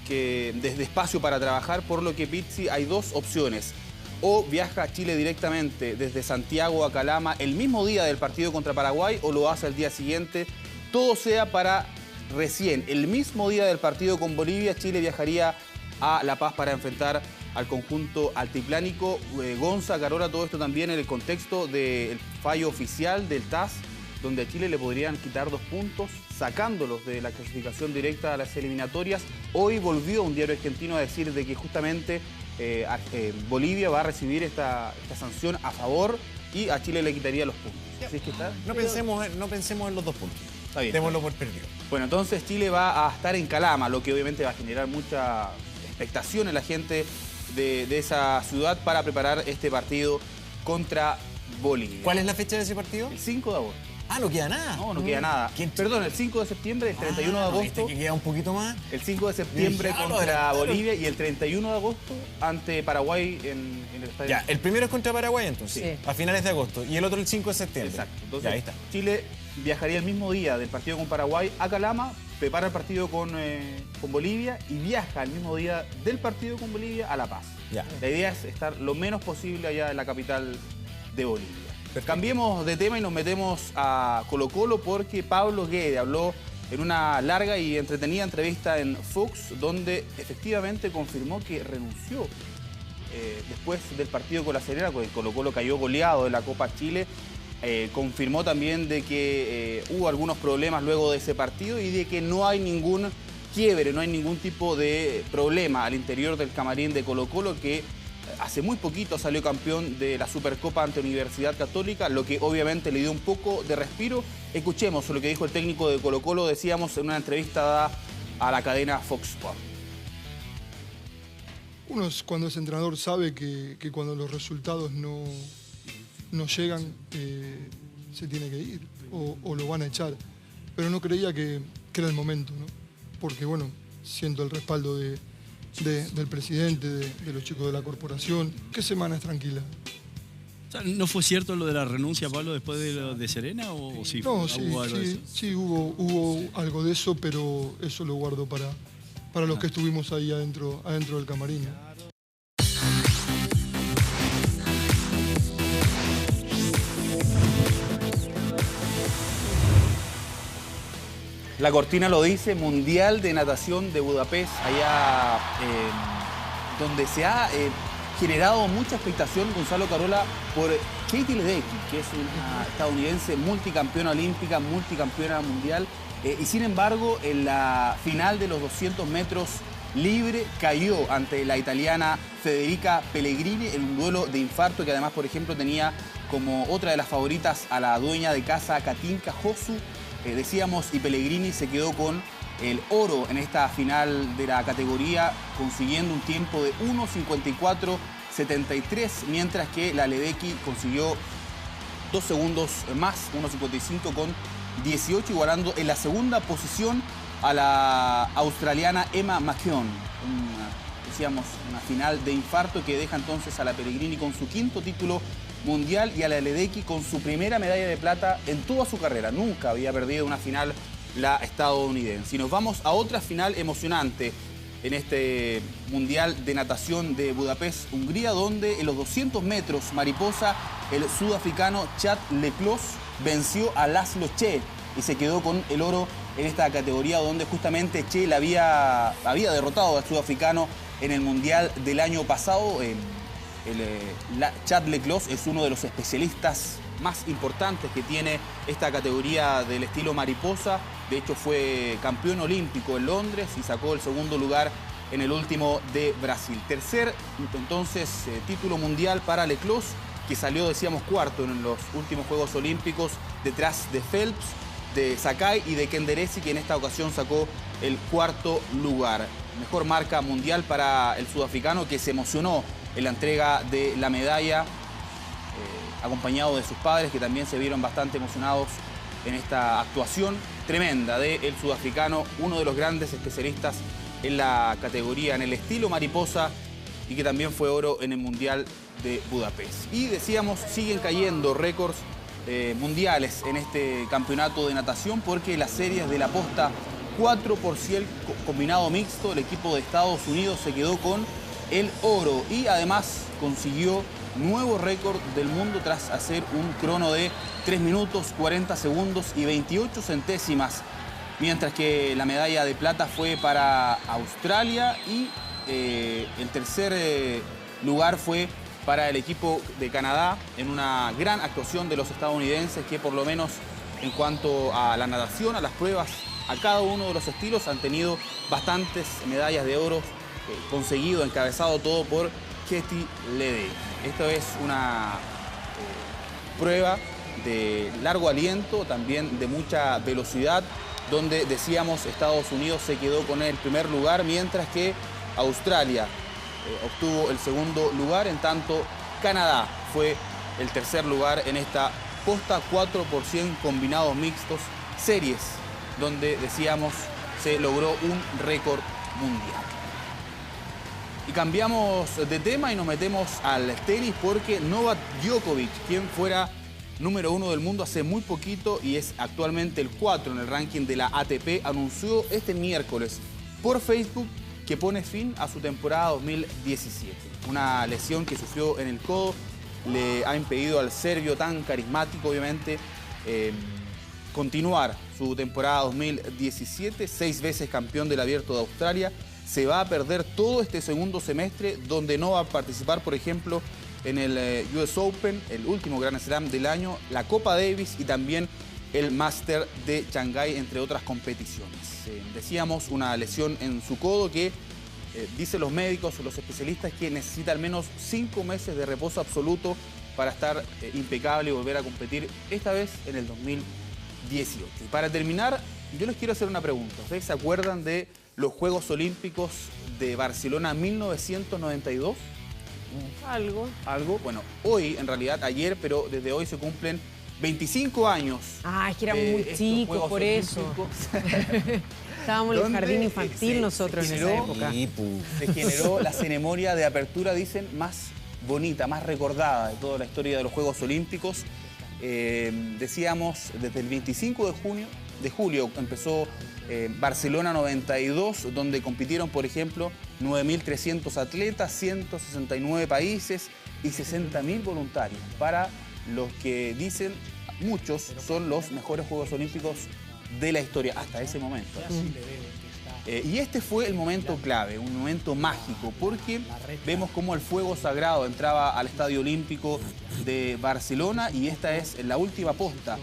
desde espacio para trabajar, por lo que Pizzi hay dos opciones: o viaja a Chile directamente desde Santiago a Calama el mismo día del partido contra Paraguay, o lo hace al día siguiente. Todo sea para recién el mismo día del partido con Bolivia, Chile viajaría a La Paz para enfrentar al conjunto altiplánico. Gonza, Carola, todo esto también en el contexto del fallo oficial del TAS, donde a Chile le podrían quitar 2 puntos, sacándolos de la clasificación directa a las eliminatorias. Hoy volvió un diario argentino a decir de que justamente Bolivia va a recibir esta sanción a favor y a Chile le quitaría los puntos. Así es que está. No pensemos en los 2 puntos. Está bien. Démoslo por perdido. Bueno, entonces Chile va a estar en Calama, lo que obviamente va a generar mucha expectación en la gente de esa ciudad para preparar este partido contra Bolivia. ¿Cuál es la fecha de ese partido? El 5 de agosto. Ah, no queda nada. No queda nada. Perdón, el 5 de septiembre, el 31 de agosto. Que queda un poquito más. El 5 de septiembre contra Bolivia y el 31 de agosto ante Paraguay en el estadio. Ya, el primero es contra Paraguay entonces, a finales de agosto, y el otro el 5 de septiembre. Exacto. Entonces, ya, ahí está. Chile viajaría el mismo día del partido con Paraguay a Calama, prepara el partido con Bolivia y viaja el mismo día del partido con Bolivia a La Paz. Ya. La idea es estar lo menos posible allá en la capital de Bolivia. Cambiemos de tema y nos metemos a Colo-Colo, porque Pablo Guede habló en una larga y entretenida entrevista en Fox, donde efectivamente confirmó que renunció después del partido con La Serena, porque Colo-Colo cayó goleado de la Copa Chile. confirmó también de que hubo algunos problemas luego de ese partido y de que no hay ningún quiebre, no hay ningún tipo de problema al interior del camarín de Colo-Colo, que hace muy poquito salió campeón de la Supercopa ante Universidad Católica, lo que obviamente le dio un poco de respiro. Escuchemos lo que dijo el técnico de Colo-Colo, decíamos, en una entrevista dada a la cadena Fox Sports. Uno cuando es entrenador sabe que cuando los resultados no llegan, se tiene que ir o lo van a echar. Pero no creía que era el momento, ¿no? Porque, bueno, siento el respaldo del presidente, de los chicos de la corporación. ¿Qué semana es tranquila? O sea, ¿no fue cierto lo de la renuncia, Pablo, después de Serena o sí? No, ¿hubo algo de eso? Sí, hubo algo de eso, pero eso lo guardo para los que estuvimos ahí adentro del camarín. La cortina lo dice, Mundial de Natación de Budapest, allá donde se ha generado mucha expectación, Gonzalo Carola, por Katie Ledecky, que es una estadounidense multicampeona olímpica, multicampeona mundial, y sin embargo en la final de los 200 metros libre cayó ante la italiana Federica Pellegrini en un duelo de infarto que además, por ejemplo, tenía como otra de las favoritas a la dueña de casa Katinka Hosszu. Decíamos, y Pellegrini se quedó con el oro en esta final de la categoría, consiguiendo un tiempo de 1.54.73, mientras que la Ledecky consiguió 2 segundos más, 1.55 con 18, igualando en la segunda posición a la australiana Emma McKeon. Decíamos, una final de infarto que deja entonces a la Pellegrini con su 5º título mundial y a la Ledecky con su primera medalla de plata en toda su carrera. Nunca había perdido una final la estadounidense. Y nos vamos a otra final emocionante en este Mundial de Natación de Budapest, Hungría, donde en los 200 metros mariposa el sudafricano Chad le Clos venció a Laszlo Che y se quedó con el oro en esta categoría, donde justamente Che la había derrotado al sudafricano en el Mundial del año pasado. Chad le Clos es uno de los especialistas más importantes que tiene esta categoría del estilo mariposa. De hecho, fue campeón olímpico en Londres y sacó el 2º lugar en el último de Brasil. Tercer, entonces, título mundial para le Clos, que salió, decíamos, 4º en los últimos Juegos Olímpicos, detrás de Phelps, de Sakai y de Kenderesi, que en esta ocasión sacó el 4º lugar. Mejor marca mundial para el sudafricano, que se emocionó en la entrega de la medalla, acompañado de sus padres, que también se vieron bastante emocionados en esta actuación tremenda del sudafricano, uno de los grandes especialistas en la categoría, en el estilo mariposa, y que también fue oro en el Mundial de Budapest. Y decíamos, siguen cayendo récords mundiales en este campeonato de natación, porque las series de la posta 4x100 combinado mixto, el equipo de Estados Unidos se quedó con el oro y además consiguió nuevo récord del mundo tras hacer un crono de 3 minutos, 40 segundos y 28 centésimas, mientras que la medalla de plata fue para Australia y el tercer lugar fue para el equipo de Canadá, en una gran actuación de los estadounidenses, que por lo menos en cuanto a la natación, a las pruebas, a cada uno de los estilos han tenido bastantes medallas de oro, conseguido, encabezado todo por Katie Ledecky. Esto es una prueba de largo aliento, también de mucha velocidad, donde decíamos Estados Unidos se quedó con el primer lugar, mientras que Australia obtuvo el 2º lugar, en tanto Canadá fue el tercer lugar en esta posta 4x100 combinados mixtos, series donde decíamos se logró un récord mundial. Y cambiamos de tema y nos metemos al tenis, porque Novak Djokovic, quien fuera número 1 del mundo hace muy poquito y es actualmente el 4 en el ranking de la ATP, anunció este miércoles por Facebook que pone fin a su temporada 2017. Una lesión que sufrió en el codo le ha impedido al serbio tan carismático, obviamente, continuar su temporada 2017, 6 veces campeón del Abierto de Australia. Se va a perder todo este segundo semestre, donde no va a participar, por ejemplo, en el US Open, el último Grand Slam del año, la Copa Davis y también el Master de Shanghái, entre otras competiciones. Decíamos una lesión en su codo que dicen los médicos o los especialistas que necesita al menos 5 meses de reposo absoluto para estar impecable y volver a competir, esta vez en el 2018. Y para terminar, yo les quiero hacer una pregunta. ¿Ustedes se acuerdan de los Juegos Olímpicos de Barcelona 1992? Algo. Bueno, hoy, en realidad, ayer, pero desde hoy se cumplen 25 años. Es que éramos muy chicos, por eso. Estábamos en el jardín infantil nosotros en esa época. Se generó la ceremonia de apertura, dicen, más bonita, más recordada de toda la historia de los Juegos Olímpicos. Decíamos, desde el 25 de julio empezó Barcelona 92, donde compitieron, por ejemplo, 9.300 atletas, 169 países y 60.000 voluntarios, para los que dicen muchos son los mejores Juegos Olímpicos de la historia hasta ese momento. Y este fue el momento clave, un momento mágico, porque vemos cómo el fuego sagrado entraba al Estadio Olímpico de Barcelona, y esta es la última posta,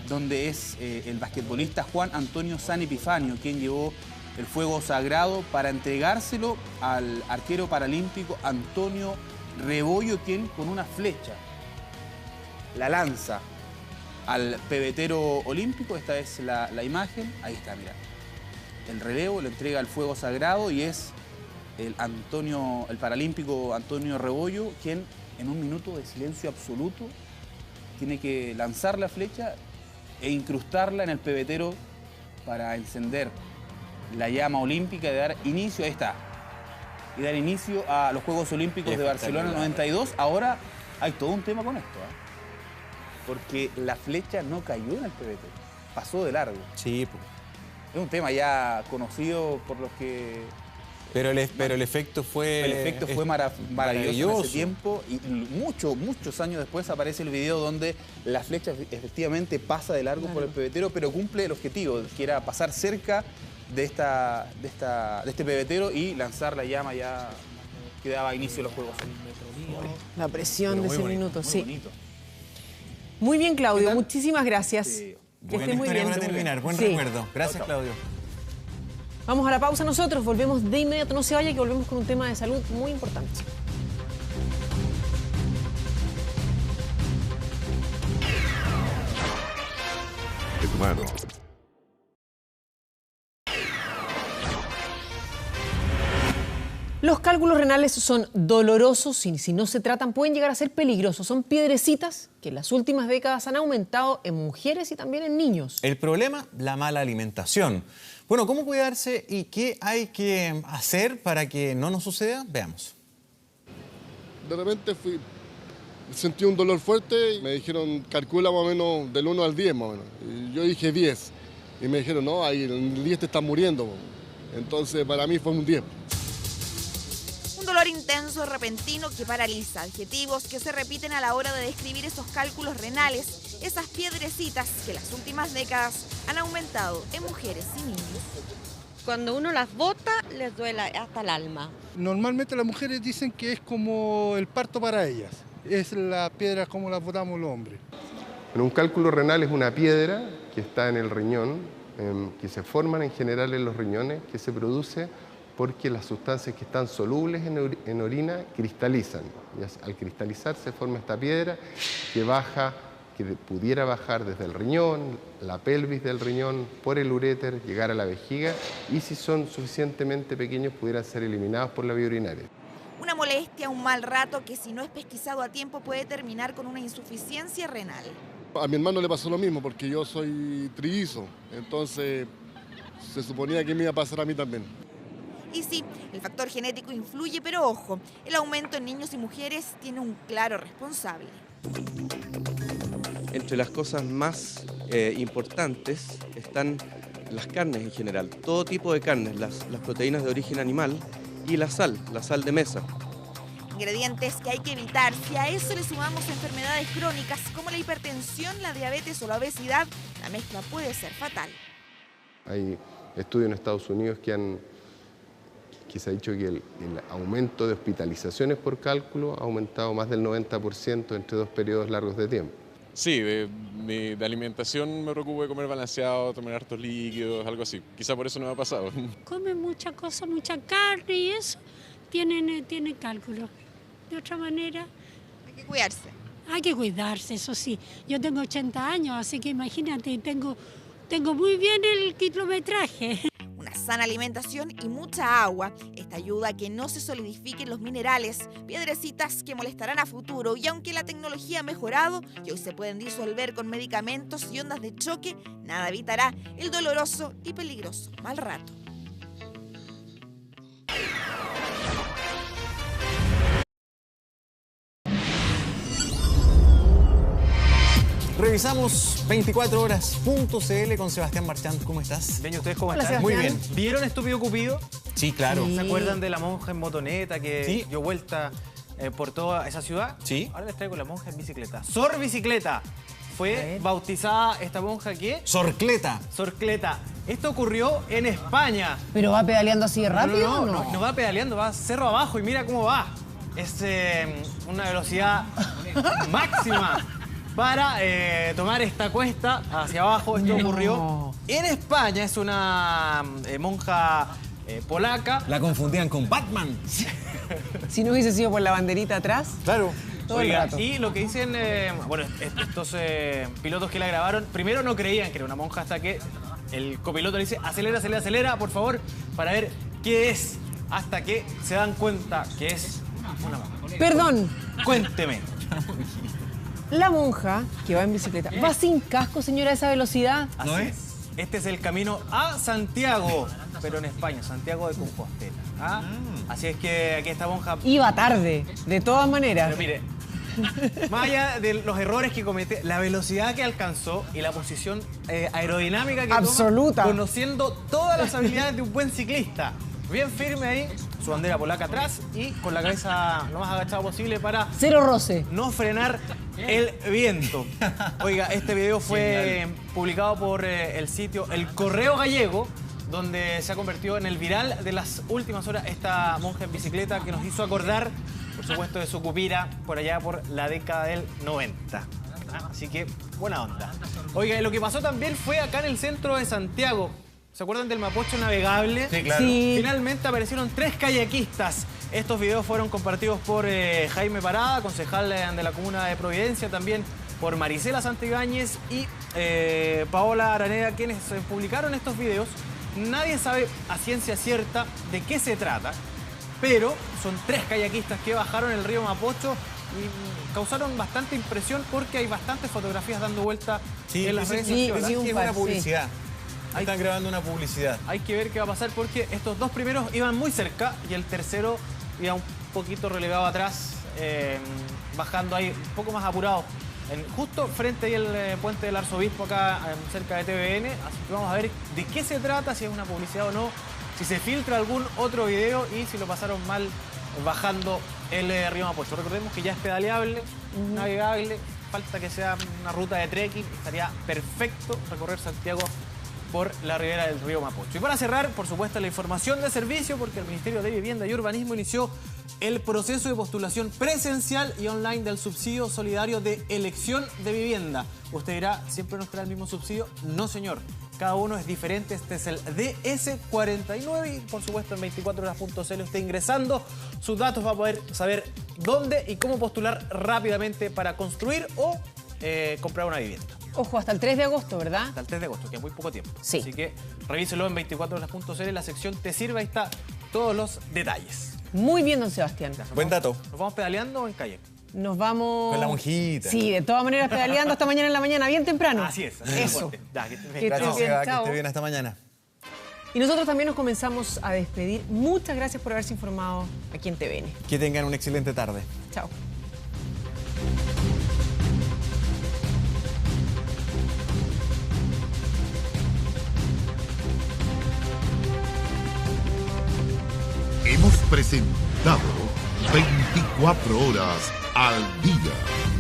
donde es el basquetbolista Juan Antonio San Epifanio quien llevó el fuego sagrado para entregárselo al arquero paralímpico Antonio Rebollo, quien con una flecha la lanza al pebetero olímpico. Esta es la imagen, ahí está, mira. El relevo le entrega el fuego sagrado y es el paralímpico Antonio Rebollo quien en un minuto de silencio absoluto tiene que lanzar la flecha e incrustarla en el pebetero para encender la llama olímpica y dar inicio, ahí está, y dar inicio a los Juegos Olímpicos de Barcelona 92. Ahora hay todo un tema con esto, porque la flecha no cayó en el pebetero, pasó de largo. Sí, pues. Es un tema ya conocido por los que... Pero el efecto fue... El efecto fue maravilloso en ese tiempo, y muchos años después aparece el video donde la flecha efectivamente pasa de largo por el pebetero, pero cumple el objetivo, que era pasar cerca de este pebetero y lanzar la llama ya que daba inicio a los Juegos Olímpicos. La presión de ese minuto, sí. Bonito. Muy bien, Claudio, muchísimas gracias. Sí. Que esté muy bien. Para terminar, buen recuerdo. Gracias, Claudio. Vamos a la pausa nosotros, volvemos de inmediato, no se vaya, que volvemos con un tema de salud muy importante. Los cálculos renales son dolorosos y si no se tratan pueden llegar a ser peligrosos. Son piedrecitas que en las últimas décadas han aumentado en mujeres y también en niños. El problema, la mala alimentación. Bueno, ¿cómo cuidarse y qué hay que hacer para que no nos suceda? Veamos. De repente sentí un dolor fuerte y me dijeron, calcula más o menos del 1 al 10 más o menos. Y yo dije 10. Y me dijeron, no, ahí el 10 te está muriendo. Entonces para mí fue un 10. Un dolor intenso, repentino, que paraliza. Adjetivos que se repiten a la hora de describir esos cálculos renales, esas piedrecitas que en las últimas décadas han aumentado en mujeres y niños. Cuando uno las bota, les duele hasta el alma. Normalmente las mujeres dicen que es como el parto para ellas. Es la piedra como la botamos los hombres. Un cálculo renal es una piedra que está en el riñón, que se forman en general en los riñones, que se produce porque las sustancias que están solubles en orina cristalizan. Y al cristalizar se forma esta piedra que pudiera bajar desde el riñón, la pelvis del riñón, por el uréter, llegar a la vejiga, y si son suficientemente pequeños pudieran ser eliminados por la vía urinaria. Una molestia, un mal rato que si no es pesquisado a tiempo puede terminar con una insuficiencia renal. A mi hermano le pasó lo mismo porque yo soy trillizo, entonces se suponía que me iba a pasar a mí también. Y sí, el factor genético influye, pero ojo, el aumento en niños y mujeres tiene un claro responsable. Entre las cosas más importantes están las carnes en general, todo tipo de carnes, las proteínas de origen animal y la sal de mesa. Ingredientes que hay que evitar. Si a eso le sumamos enfermedades crónicas como la hipertensión, la diabetes o la obesidad, la mezcla puede ser fatal. Hay estudios en Estados Unidos que han que se ha dicho que el aumento de hospitalizaciones por cálculo ha aumentado más del 90% entre 2 periodos largos de tiempo. Sí, de alimentación me preocupo de comer balanceado, tomar hartos líquidos, algo así. Quizá por eso no me ha pasado. Comen mucha cosa, mucha carne y eso, tienen cálculo. De otra manera... Hay que cuidarse. Hay que cuidarse, eso sí. Yo tengo 80 años, así que imagínate, tengo muy bien el kilometraje. Una sana alimentación y mucha agua. Esta ayuda a que no se solidifiquen los minerales, piedrecitas que molestarán a futuro. Y aunque la tecnología ha mejorado y hoy se pueden disolver con medicamentos y ondas de choque, nada evitará el doloroso y peligroso mal rato. Revisamos 24horas.cl con Sebastián Marchand. ¿Cómo estás? Bien, ¿y ustedes cómo Hola, están? Sebastián. Muy bien. ¿Vieron Estúpido Cupido? Sí, claro. ¿Se acuerdan de la monja en motoneta que dio vuelta por toda esa ciudad? Sí. Ahora les traigo la monja en bicicleta. Sor Bicicleta. Fue bautizada esta monja ¿qué? Sorcleta. Sorcleta. Esto ocurrió en España. ¿Pero va pedaleando así de rápido o no? No va pedaleando, va cerro abajo y mira cómo va. Es una velocidad máxima para tomar esta cuesta hacia abajo. Esto ocurrió en España. Es una monja polaca. La confundían con Batman. Si no hubiese sido por la banderita atrás. Claro. Todo el rato. Y lo que dicen, bueno, estos pilotos que la grabaron, primero no creían que era una monja hasta que el copiloto le dice, acelera, acelera, acelera, por favor, para ver qué es. Hasta que se dan cuenta que es una monja. Perdón. Cuénteme. La monja que va en bicicleta, ¿va sin casco, señora, a esa velocidad? Así es. Este es el camino a Santiago, pero en España, Santiago de Compostela. ¿Ah? Así es que aquí esta monja... Iba tarde, de todas maneras. Pero mire, más allá de los errores que comete, la velocidad que alcanzó y la posición aerodinámica que absoluta, toma, conociendo todas las habilidades de un buen ciclista. Bien firme ahí, su bandera polaca atrás y con la cabeza lo más agachada posible para... Cero roce. No frenar el viento. Oiga, este video fue publicado por el sitio El Correo Gallego, donde se ha convertido en el viral de las últimas horas esta monja en bicicleta que nos hizo acordar, por supuesto, de su cupira por allá por la década del 90. Así que, buena onda. Oiga, lo que pasó también fue acá en el centro de Santiago. ¿Se acuerdan del Mapocho navegable? Sí, claro. Sí. Finalmente aparecieron 3 kayakistas. Estos videos fueron compartidos por Jaime Parada, concejal de la comuna de Providencia, también por Marisela Santibáñez y Paola Araneda, quienes publicaron estos videos. Nadie sabe a ciencia cierta de qué se trata, pero son 3 kayakistas que bajaron el río Mapocho y causaron bastante impresión porque hay bastantes fotografías dando vuelta en las redes sociales. Sí, es una publicidad. Están grabando una publicidad. Hay que ver qué va a pasar porque estos 2 primeros iban muy cerca y el tercero iba un poquito relegado atrás, bajando ahí un poco más apurado. Justo frente ahí al puente del Arzobispo acá cerca de TVN. Así que vamos a ver de qué se trata, si es una publicidad o no, si se filtra algún otro video y si lo pasaron mal bajando el río Mapocho. Recordemos que ya es pedaleable, navegable, falta que sea una ruta de trekking, estaría perfecto recorrer Santiago por la ribera del río Mapocho. Y para cerrar, por supuesto, la información de servicio, porque el Ministerio de Vivienda y Urbanismo inició el proceso de postulación presencial y online del subsidio solidario de elección de vivienda. Usted dirá, ¿siempre nos trae el mismo subsidio? No, señor. Cada uno es diferente. Este es el DS49 y, por supuesto, en 24horas.cl está ingresando sus datos para poder saber dónde y cómo postular rápidamente para construir o comprar una vivienda. Ojo, hasta el 3 de agosto, ¿verdad? Hasta el 3 de agosto, que es muy poco tiempo. Sí. Así que revíselo en 24horas.cl, la sección Te Sirve, ahí está todos los detalles. Muy bien, don Sebastián. Buen dato. ¿Nos vamos pedaleando o en kayak? Nos vamos... Con la monjita. Sí, de todas maneras pedaleando hasta mañana en la mañana, bien temprano. Así es. Eso. Ya, Gracias, Seba, que esté bien hasta mañana. Y nosotros también nos comenzamos a despedir. Muchas gracias por haberse informado aquí en TVN. Que tengan una excelente tarde. Chao. Hemos presentado 24 horas al día.